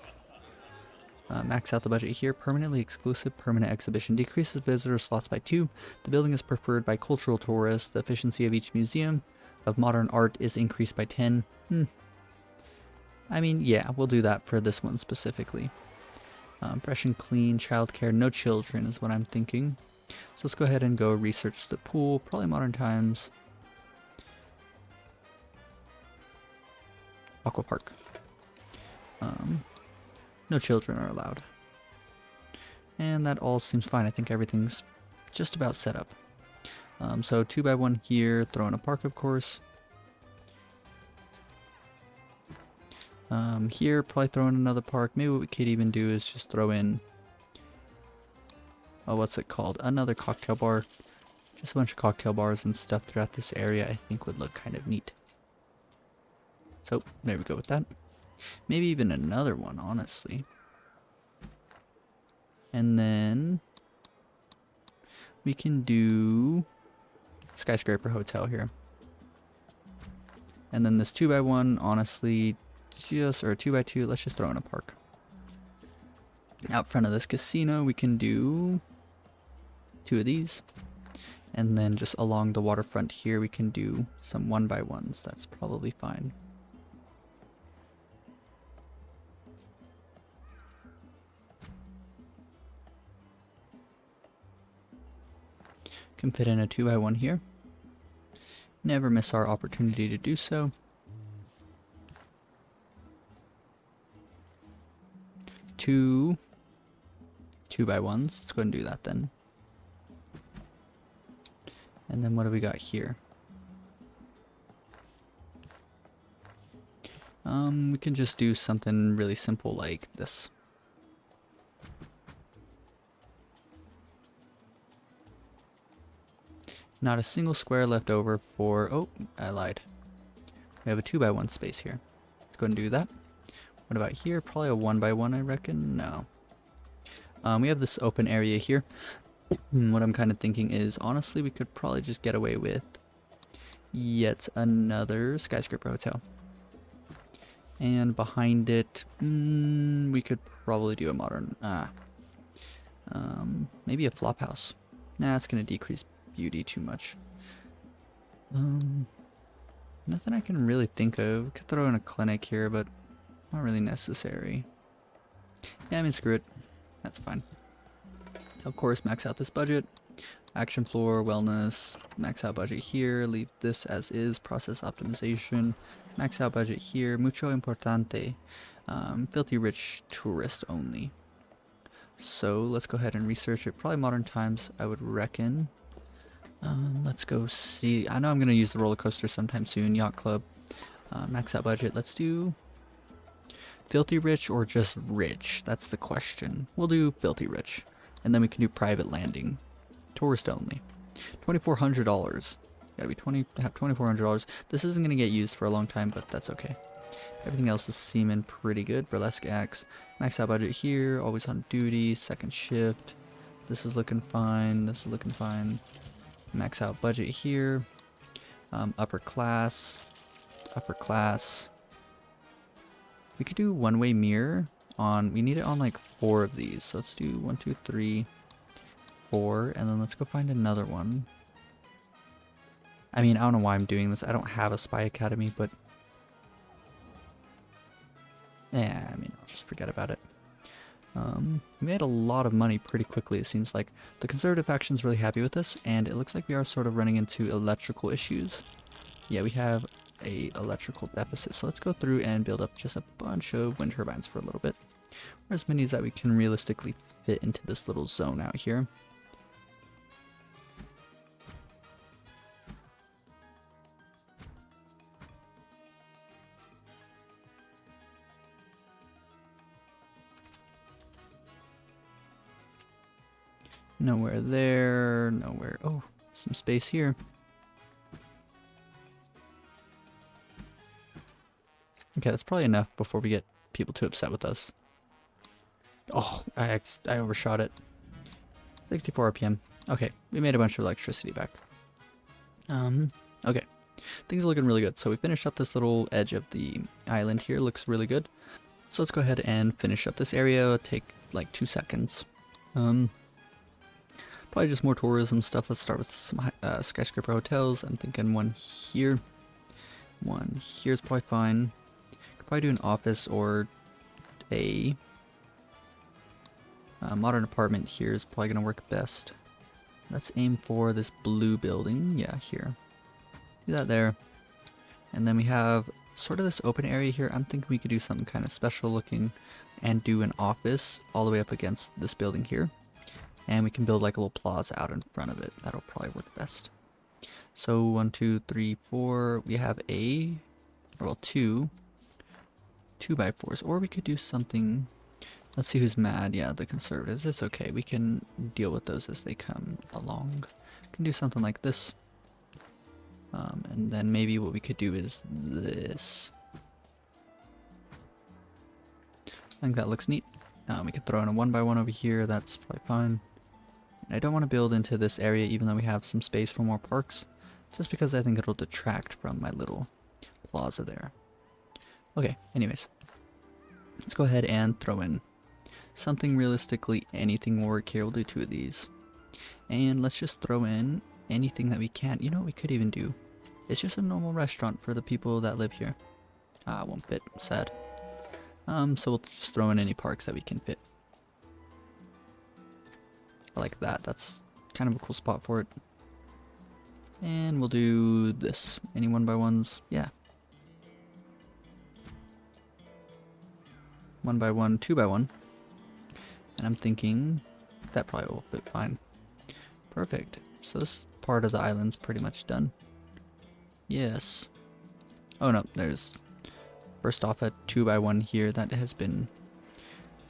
Max out the budget here. Permanently exclusive. Permanent exhibition. Decreases visitor slots by 2. The building is preferred by cultural tourists. The efficiency of each museum of modern art is increased by 10. I mean, yeah, we'll do that for this one specifically. Fresh and clean. Childcare. No children is what I'm thinking. So let's go ahead and go research the pool. Probably modern times. Aqua park. No children are allowed. And that all seems fine. I think everything's just about set up. So 2x1 here, throw in a park of course. Here, probably throw in another park. Maybe what we could even do is just throw in, oh, what's it called? Another cocktail bar. Just a bunch of cocktail bars and stuff throughout this area I think would look kind of neat. So, there we go with that. Maybe even another one, honestly. And then we can do skyscraper hotel here. And then this 2x1, honestly, just, or 2x2, let's just throw in a park. Out front of this casino, we can do 2 of these. And then just along the waterfront here, we can do some 1x1s. That's probably fine. Can fit in a 2x1 here. Never miss our opportunity to do so. 2 2x1s. Let's go ahead and do that then. And then what do we got here? We can just do something really simple like this. Not a single square left over for, oh, I lied. We have a 2x1 space here. Let's go ahead and do that. What about here? Probably a 1x1, I reckon. No. We have this open area here. What I'm kind of thinking is, honestly, we could probably just get away with yet another skyscraper hotel. And behind it, we could probably do a modern, maybe a flop house. Nah, it's going to decrease beauty too much. Nothing I can really think of. Could throw in a clinic here, but Not really necessary. Yeah, I mean, screw it. That's fine. Of course, max out this budget. Action floor, wellness, max out budget here. Leave this as is. Process optimization. Max out budget here. Mucho importante. Filthy rich tourist only. So let's go ahead and research it. Probably modern times, I would reckon. Let's go see. I know I'm going to use the roller coaster sometime soon. Yacht club. Max out budget. Let's do filthy rich or just rich. That's the question. We'll do filthy rich. And then we can do private landing. Tourist only. $2,400. Gotta be have $2,400. This isn't gonna get used for a long time, but that's okay. Everything else is seeming pretty good. Burlesque acts. Max out budget here. Always on duty. Second shift. This is looking fine. This is looking fine. Max out budget here. Upper class. Upper class. We could do one-way mirror on. We need it on like 4 of these. So let's do 1, 2, 3, 4, and then let's go find another one. I mean, I don't know why I'm doing this. I don't have a spy academy, but yeah, I mean, I'll just forget about it. We made a lot of money pretty quickly, it seems like. The conservative faction's really happy with this, and it looks like we are sort of running into electrical issues. Yeah, we have a electrical deficit, so let's go through and build up just a bunch of wind turbines for a little bit. Or as many as that we can realistically fit into this little zone out here. Nowhere there, nowhere. Oh, some space here. Okay, that's probably enough before we get people too upset with us. Oh, I overshot it. 64 RPM. Okay, we made a bunch of electricity back. Okay. Things are looking really good. So we finished up this little edge of the island here. Looks really good. So let's go ahead and finish up this area. It'll take like 2 seconds. Probably just more tourism stuff. Let's start with some skyscraper hotels. I'm thinking one here. One here's probably fine. Could probably do an office or a modern apartment here is probably going to work best. Let's aim for this blue building. Yeah, here. Do that there. And then we have sort of this open area here. I'm thinking we could do something kind of special looking and do an office all the way up against this building here. And we can build like a little plaza out in front of it. That'll probably work best. So 1, 2, 3, 4. We have two 2x4s. Or we could do something. Let's see who's mad. Yeah, the conservatives. It's okay. We can deal with those as they come along. We can do something like this. And then maybe what we could do is this. I think that looks neat. We could throw in a 1x1 over here. That's probably fine. I don't want to build into this area even though we have some space for more parks. Just because I think it'll detract from my little plaza there. Okay, anyways. Let's go ahead and throw in something realistically. Anything will work here. We'll do 2 of these. And let's just throw in anything that we can. You know what we could even do? It's just a normal restaurant for the people that live here. Won't fit. Sad. So we'll just throw in any parks that we can fit. I like that. That's kind of a cool spot for it. And we'll do this. Any 1x1s? Yeah. 1x1, 2x1. And I'm thinking that probably will fit fine. Perfect. So this part of the island's pretty much done. Yes. Oh no, there's first off a 2x1 here that has been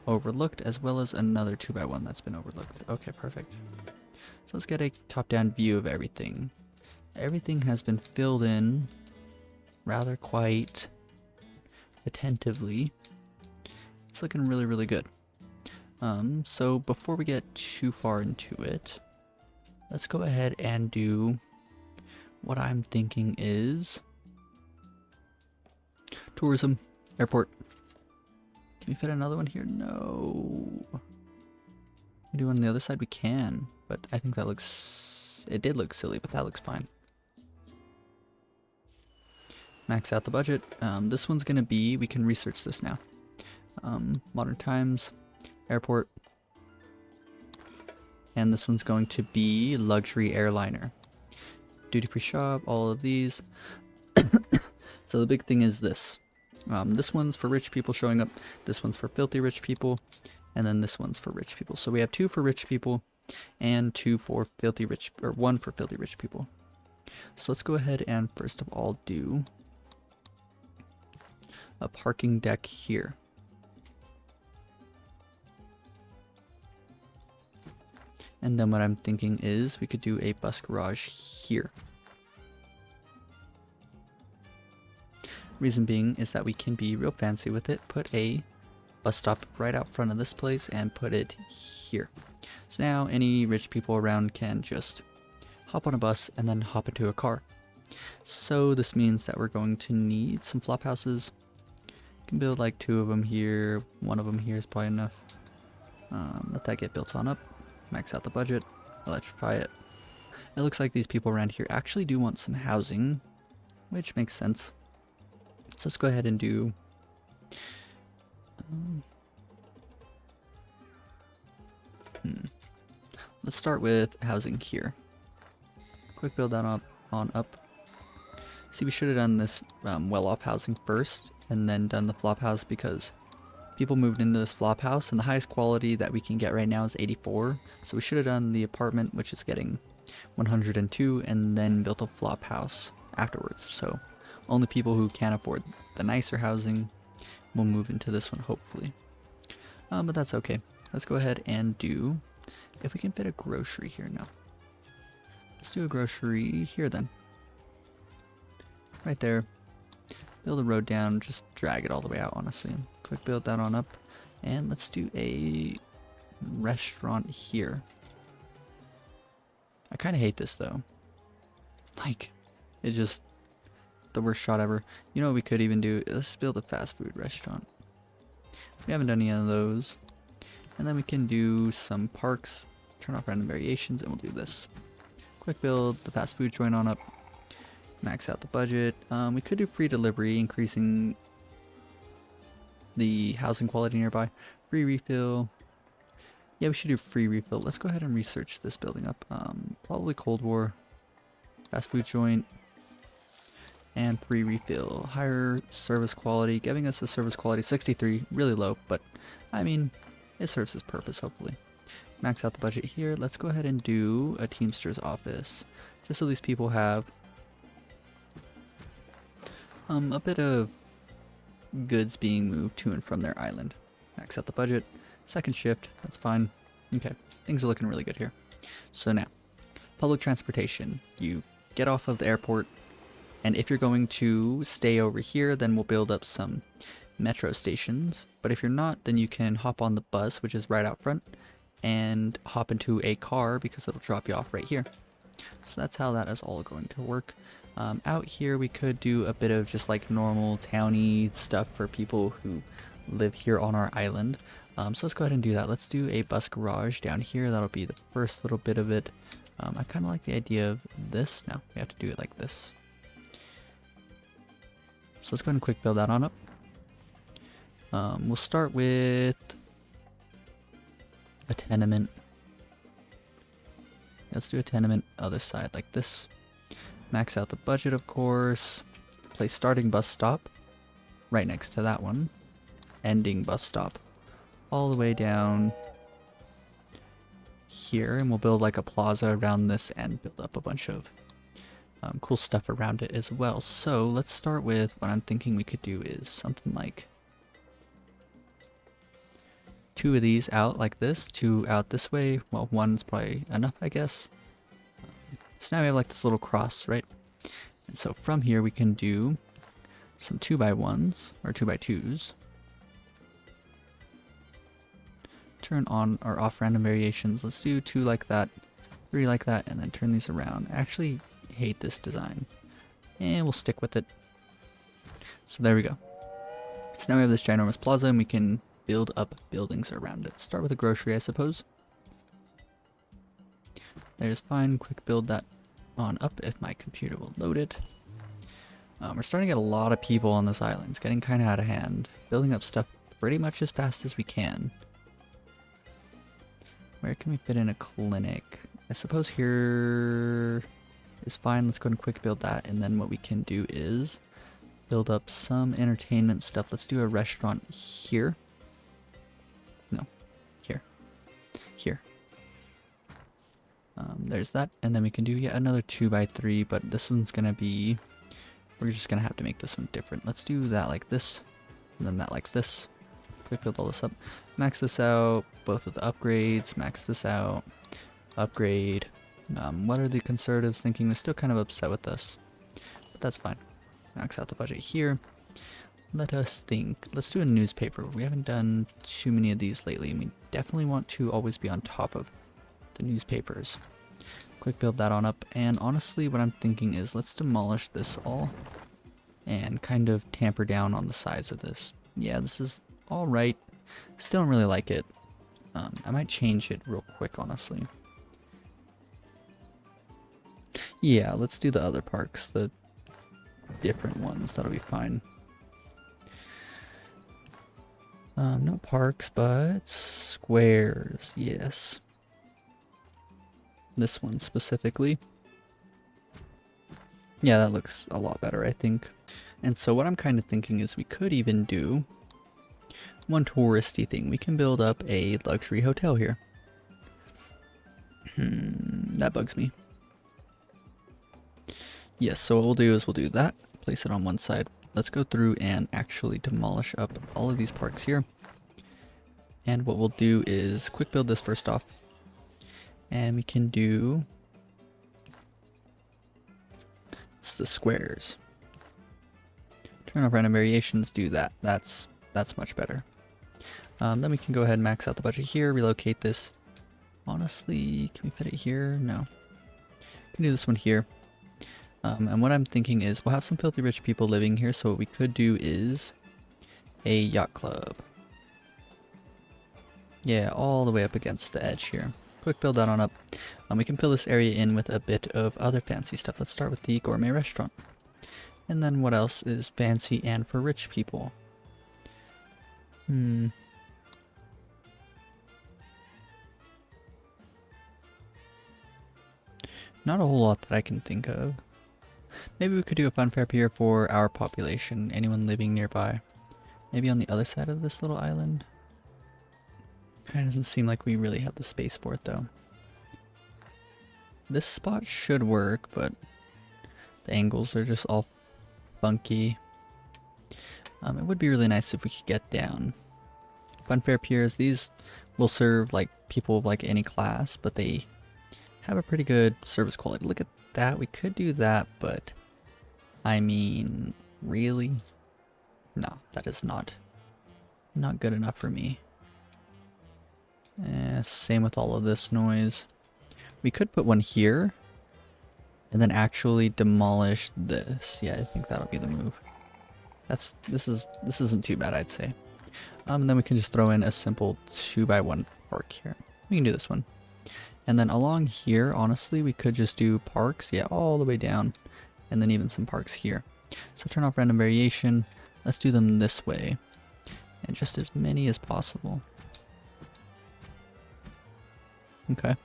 overlooked, as well as another 2x1 that's been overlooked. Okay, perfect. So let's get a top-down view of everything. Everything has been filled in rather quite attentively. It's looking really, really good. So before we get too far into it, let's go ahead and do what I'm thinking is tourism, airport. Can we fit another one here? No. Can we do one on the other side? We can, but I think that looks, it did look silly, but that looks fine. Max out the budget. This one's gonna be, we can research this now. Modern times, airport. And this one's going to be luxury airliner. Duty free shop, all of these. So the big thing is this. This one's for rich people showing up. This one's for filthy rich people. And then this one's for rich people. So we have 2 for rich people and 2 for filthy rich, or 1 for filthy rich people. So let's go ahead and first of all do a parking deck here. And then what I'm thinking is we could do a bus garage here. Reason being is that we can be real fancy with it. Put a bus stop right out front of this place and put it here. So now any rich people around can just hop on a bus and then hop into a car. So this means that we're going to need some flop houses. You can build like 2 of them here. 1 of them here is probably enough. Let that get built on up. Max out the budget. Electrify it. It looks like these people around here actually do want some housing, which makes sense. So let's go ahead and do let's start with housing here. Quick build that on up. See, we should have done this well-off housing first and then done the flop house, because people moved into this flop house and the highest quality that we can get right now is 84. So we should have done the apartment, which is getting 102, and then built a flop house afterwards. So only people who can't afford the nicer housing will move into this one, hopefully. But that's okay. Let's go ahead and do, if we can fit a grocery here now. Let's do a grocery here then. Right there. Build a road down, just drag it all the way out, honestly. Quick build that on up. And let's do a restaurant here. I kind of hate this though. Like, it's just the worst shot ever. You know what we could even do? Let's build a fast food restaurant. We haven't done any of those. And then we can do some parks, turn off random variations, and we'll do this. Quick build the fast food joint on up. Max out the budget. We could do free delivery, increasing the housing quality nearby. Free refill. Yeah, we should do free refill. Let's go ahead and research this building up. Probably Cold War. Fast food joint. And free refill. Higher service quality, giving us a service quality 63. Really low, but I mean, it serves its purpose, hopefully. Max out the budget here. Let's go ahead and do a Teamster's office. Just so these people have a bit of goods being moved to and from their island. Max out the budget. Second shift, that's fine. Okay, things are looking really good here. So now, public transportation. You get off of the airport, and if you're going to stay over here, then we'll build up some metro stations. But if you're not, then you can hop on the bus, which is right out front, and hop into a car because it'll drop you off right here. So that's how that is all going to work. Out here we could do a bit of just like normal towny stuff for people who live here on our island. So let's go ahead and do that. Let's do a bus garage down here. That'll be the first little bit of it. I kind of like the idea of this. No, we have to do it like this. So let's go ahead and quick build that on up. We'll start with a tenement. Let's do a tenement other side like this. Max out the budget, of course. Place starting bus stop right next to that one. Ending bus stop all the way down here, and we'll build like a plaza around this and build up a bunch of cool stuff around it as well. So let's start with what I'm thinking we could do is something like 2 of these out like this, 2 out this way. Well, 1's probably enough, I guess. So now we have like this little cross, right? And so from here we can do some 2x1s or 2x2s. Turn on or off random variations. Let's do 2 like that, 3 like that, and then turn these around. I actually hate this design, and we'll stick with it. So there we go. So now we have this ginormous plaza, and we can build up buildings around it. Start with a grocery, I suppose. There's fine. Quick build that on up if my computer will load it. We're starting to get a lot of people on this island. It's getting kind of out of hand. Building up stuff pretty much as fast as we can. Where can we fit in a clinic? I suppose here is fine. Let's go ahead and quick build that. And then what we can do is build up some entertainment stuff. Let's do a restaurant here. No, here. Here. There's that. And then we can do yet another 2x3, but this one's going to be... We're just going to have to make this one different. Let's do that like this. And then that like this. Quick build all this up. Max this out. Both of the upgrades. Max this out. Upgrade. What are the conservatives thinking? They're still kind of upset with us. But that's fine. Max out the budget here. Let us think. Let's do a newspaper. We haven't done too many of these lately. And we definitely want to always be on top of the newspapers. Quick build that on up. And honestly, what I'm thinking is let's demolish this all. And kind of tamper down on the size of this. Yeah, this is alright. Still don't really like it. I might change it real quick, honestly. Yeah, let's do the other parks, the different ones. That'll be fine. Not parks, but squares. Yes. This one specifically. Yeah, that looks a lot better, I think. And so what I'm kind of thinking is we could even do one touristy thing. We can build up a luxury hotel here. That bugs me. Yes, so what we'll do is we'll do that. Place it on one side. Let's go through and actually demolish up all of these parks here. And what we'll do is quick build this first off. And we can do... It's the squares. Turn off random variations, do that. That's much better. Then we can go ahead and max out the budget here, relocate this. Honestly, can we fit it here? No. We can do this one here. And what I'm thinking is we'll have some filthy rich people living here, so what we could do is a yacht club. Yeah, all the way up against the edge here. Quick build that on up. We can fill this area in with a bit of other fancy stuff. Let's start with the gourmet restaurant. And then what else is fancy and for rich people? Not a whole lot that I can think of. Maybe we could do a fun fair pier for our population, anyone living nearby. Maybe on the other side of this little island. Kind of doesn't seem like we really have the space for it though. This spot should work, but the angles are just all funky. It would be really nice if we could get down. Fun fair piers, these will serve like people of like any class, but they have a pretty good service quality. Look at that, we could do that, but I mean, really? No, that is not good enough for me. Same with all of this noise. We could put one here and then actually demolish this. Yeah, I think that'll be the move. This isn't too bad, I'd say. And then we can just throw in a simple 2x1 park here. We can do this one. And then along here, honestly, we could just do parks, yeah, all the way down, and then even some parks here. So turn off random variation. Let's do them this way, and just as many as possible. Okay.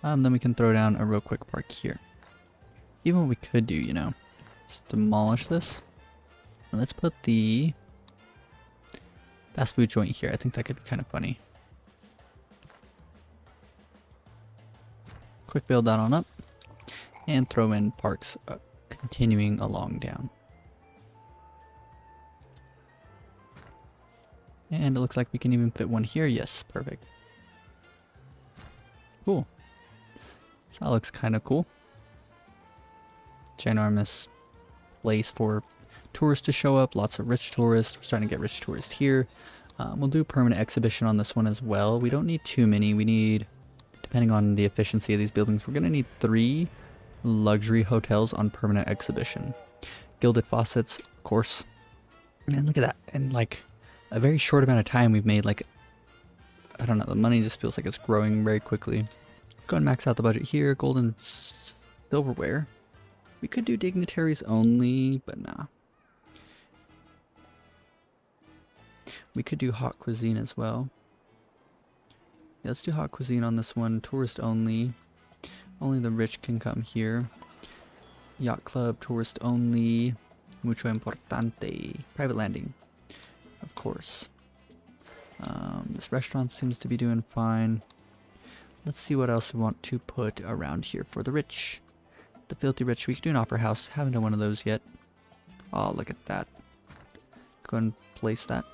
Then we can throw down a real quick park here. Even what we could do, you know, is demolish this. And let's put the fast food joint here. I think that could be kind of funny. Quick build that on up. And throw in parks continuing along down. And it looks like we can even fit one here. Yes, perfect. Cool. So that looks kind of cool. Ginormous place for tourists to show up. Lots of rich tourists. We're starting to get rich tourists here. We'll do permanent exhibition on this one as well. We don't need too many. We need, depending on the efficiency of these buildings, we're going to need 3 luxury hotels on permanent exhibition. Gilded faucets, of course. Man, look at that. In like a very short amount of time, we've made like, I don't know, the money just feels like it's growing very quickly. Go and max out the budget here. Gold and silverware. We could do dignitaries only, but nah. We could do hot cuisine as well. Yeah, let's do hot cuisine on this one. Tourist only. Only the rich can come here. Yacht club, tourist only. Mucho importante. Private landing. Of course. This restaurant seems to be doing fine. Let's see what else we want to put around here for the rich. The filthy rich. We could do an opera house. Haven't done one of those yet. Oh, look at that. Go ahead and place that.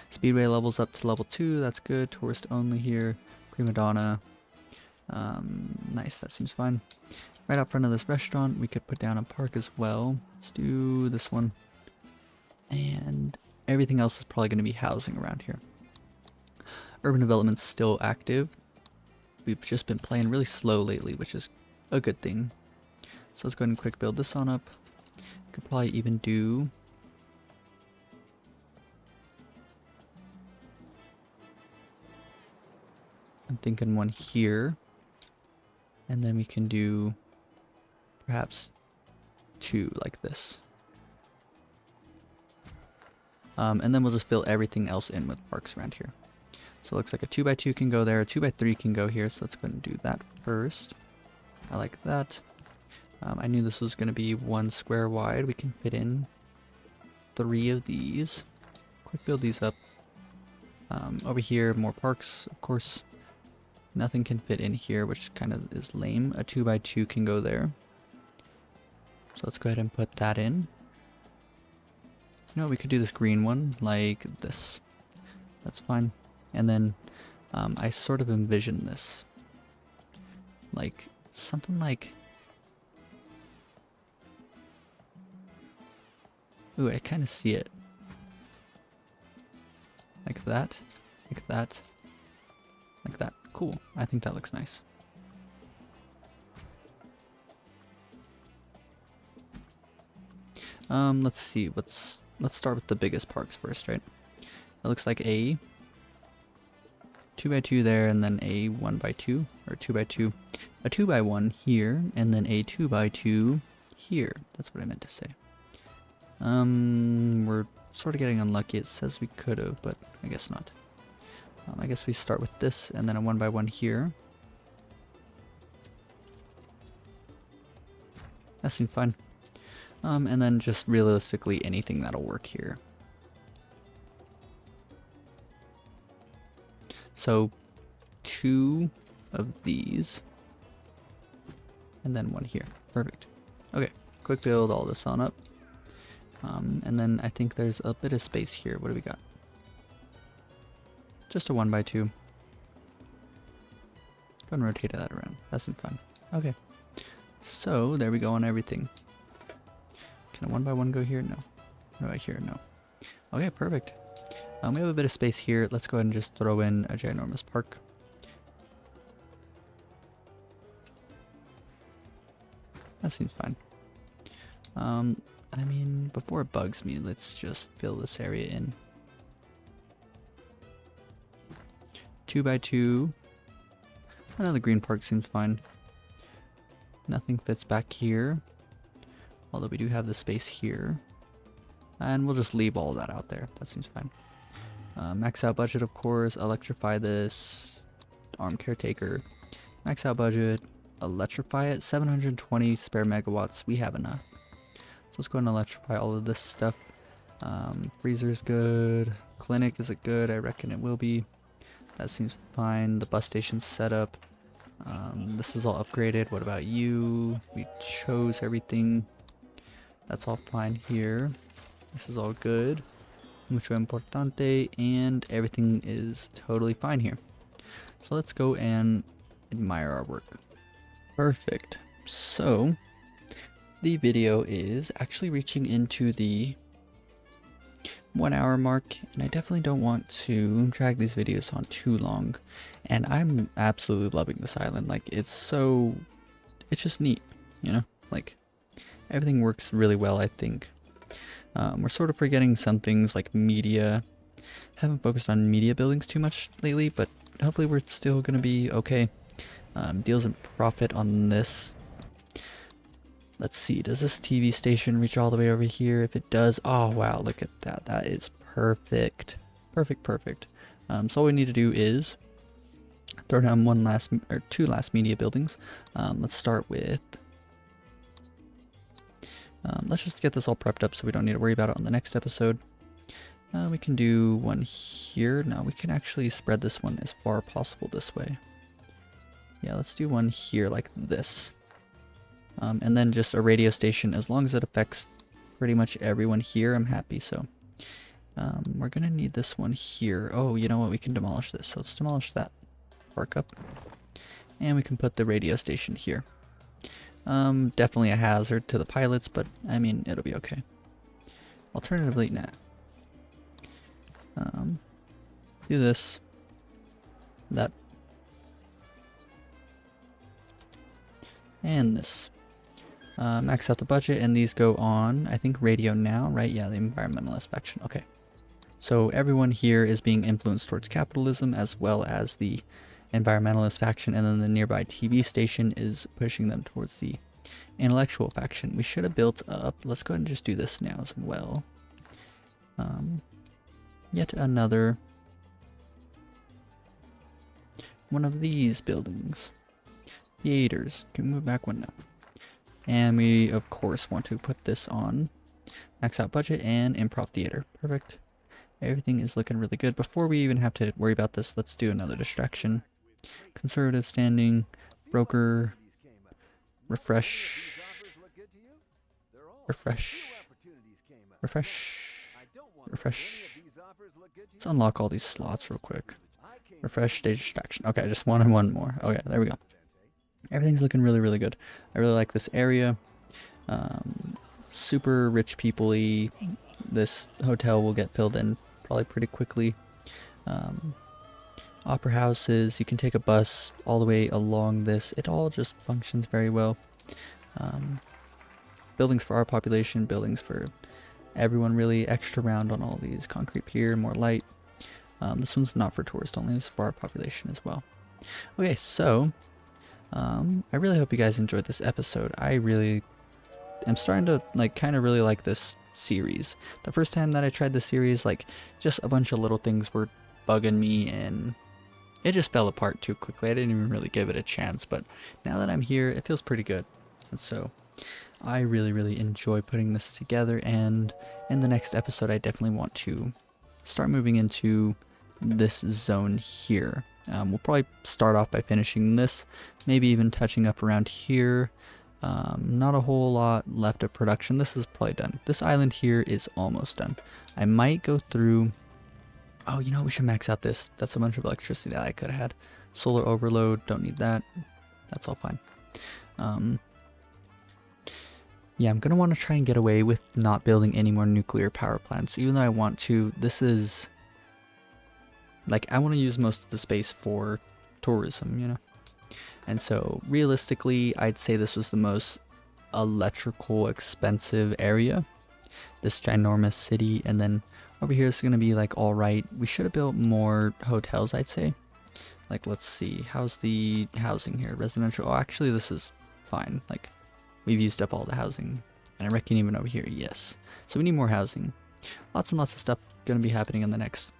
Speedway levels up to level 2. That's good. Tourist only here. Prima donna. Nice. That seems fine. Right out front of this restaurant, we could put down a park as well. Let's do this one. And everything else is probably going to be housing around here. Urban development's still active. We've just been playing really slow lately, which is a good thing. So let's go ahead and quick build this on up. Could probably even do... I'm thinking one here. And then we can do perhaps 2 like this. And then we'll just fill everything else in with parks around here. So it looks like a 2x2 can go there, a 2x3 can go here, so let's go ahead and do that first. I like that. I knew this was going to be 1 square wide. We can fit in 3 of these. Quick build these up. Over here, more parks, of course. Nothing can fit in here, which kind of is lame. A 2x2 can go there. So let's go ahead and put that in. You know, we could do this green one like this. That's fine. And then I sort of envision this. Like, something like... Ooh, I kind of see it. Like that. Like that. Like that. Cool. I think that looks nice. Let's see. Let's start with the biggest parks first, right? It looks like a 2x2 there, and then a 1x2 or 2x2, a 2x1 here, and then a 2x2 here. That's what I meant to say. We're sort of getting unlucky. It says we could have, but I guess not. I guess we start with this, and then a 1x1 here. That seems fine. And then just realistically anything that'll work here. So 2 of these, and then 1 here. Perfect. Okay, quick build all this on up. And then I think there's a bit of space here. What do we got? Just a 1x2. Go and rotate that around. That's some fun. Okay. So there we go on everything. Can a 1x1 go here? No. What do I hear? No. Okay, perfect. We have a bit of space here. Let's go ahead and just throw in a ginormous park. That seems fine. I mean, before it bugs me, let's just fill this area in. 2x2. Another green park seems fine. Nothing fits back here. Although we do have the space here. And we'll just leave all that out there. That seems fine. Max out budget, of course. Electrify this. Arm caretaker. Max out budget. Electrify it. 720 spare megawatts. We have enough. So let's go ahead and electrify all of this stuff. Freezer's good. Clinic, is it good? I reckon it will be. That seems fine. The bus station's set up. This is all upgraded. What about you? We chose everything. That's all fine here. This is all good. Mucho importante. And everything is totally fine here. So let's go and admire our work. Perfect. So the video is actually reaching into the 1 hour mark, and I definitely don't want to drag these videos on too long. And I'm absolutely loving this island. Like, it's just neat, you know? Like, everything works really well, I think. We're sort of forgetting some things like media. Haven't focused on media buildings too much lately, but hopefully we're still gonna be okay. Deals in profit on this. Let's see, does this TV station reach all the way over here? If it does, oh wow, look at that. That is Perfect. Perfect, perfect. So all we need to do is throw down two last media buildings. Let's start with... let's just get this all prepped up so we don't need to worry about it on the next episode. We can do one here. No, we can actually spread this one as far as possible this way. Yeah, let's do one here like this. And then just a radio station. As long as it affects pretty much everyone here, I'm happy. So we're going to need this one here. Oh, you know what? We can demolish this. So let's demolish that. Park up. And we can put the radio station here. Definitely a hazard to the pilots, but I mean, it'll be okay. Alternatively, nah. Do this. That. And this. Max out the budget, and these go on, I think, radio now, right? Yeah, the environmental inspection. Okay. So everyone here is being influenced towards capitalism as well as the environmentalist faction, and then the nearby TV station is pushing them towards the intellectual faction. We should have built up. Let's go ahead and just do this now as well. Yet another one of these buildings. Theaters. Can we move back one now? And we, of course, want to put this on max out budget and improv theater. Perfect. Everything is looking really good. Before we even have to worry about this, let's do another distraction. Conservative standing, broker, refresh, refresh, refresh, refresh. Let's unlock all these slots real quick. Refresh, stage distraction. Okay, I just wanted one more. Okay, there we go. Everything's looking really, really good. I really like this area. Super rich people-y. This hotel will get filled in probably pretty quickly. Opera houses. You can take a bus all the way along this. It all just functions very well. Buildings for our population. Buildings for everyone, really. Extra round on all these. Concrete pier. More light. This one's not for tourists only. It's for our population as well. Okay, so... I really hope you guys enjoyed this episode. I really am starting to kind of really like this series. The first time that I tried this series, just a bunch of little things were bugging me and it just fell apart too quickly. I didn't even really give it a chance, but now that I'm here, it feels pretty good. And so I really, really enjoy putting this together, and in the next episode I definitely want to start moving into this zone here. We'll probably start off by finishing this, maybe even touching up around here. Not a whole lot left of production. This is probably done. This island here is almost done. I might go through... Oh, you know, we should max out this. That's a bunch of electricity that I could have had. Solar overload, don't need that. That's all fine. Yeah, I'm going to want to try and get away with not building any more nuclear power plants. Even though I want to, this is... I want to use most of the space for tourism, you know? And so, realistically, I'd say this was the most electrical expensive area. This ginormous city, and then over here is going to be, alright. We should have built more hotels, I'd say. Let's see. How's the housing here? Residential. Oh, actually, this is fine. We've used up all the housing. And I reckon even over here, yes. So we need more housing. Lots and lots of stuff going to be happening in the next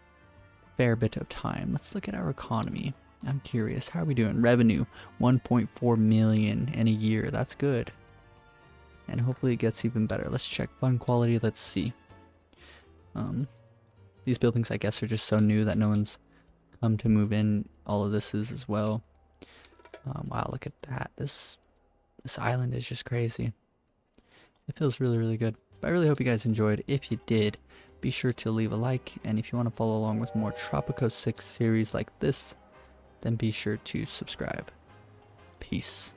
fair bit of time. Let's look at our economy. I'm curious, how are we doing? Revenue 1.4 million in a year. That's good, and hopefully it gets even better. Let's check fund quality. Let's see. These buildings, I guess, are just so new that no one's come to move in. All of this is as well. Wow, look at that. This island is just crazy. It feels really, really good. But I really hope you guys enjoyed. If you did, be sure to leave a like, and if you want to follow along with more Tropico 6 series like this, then be sure to subscribe. Peace.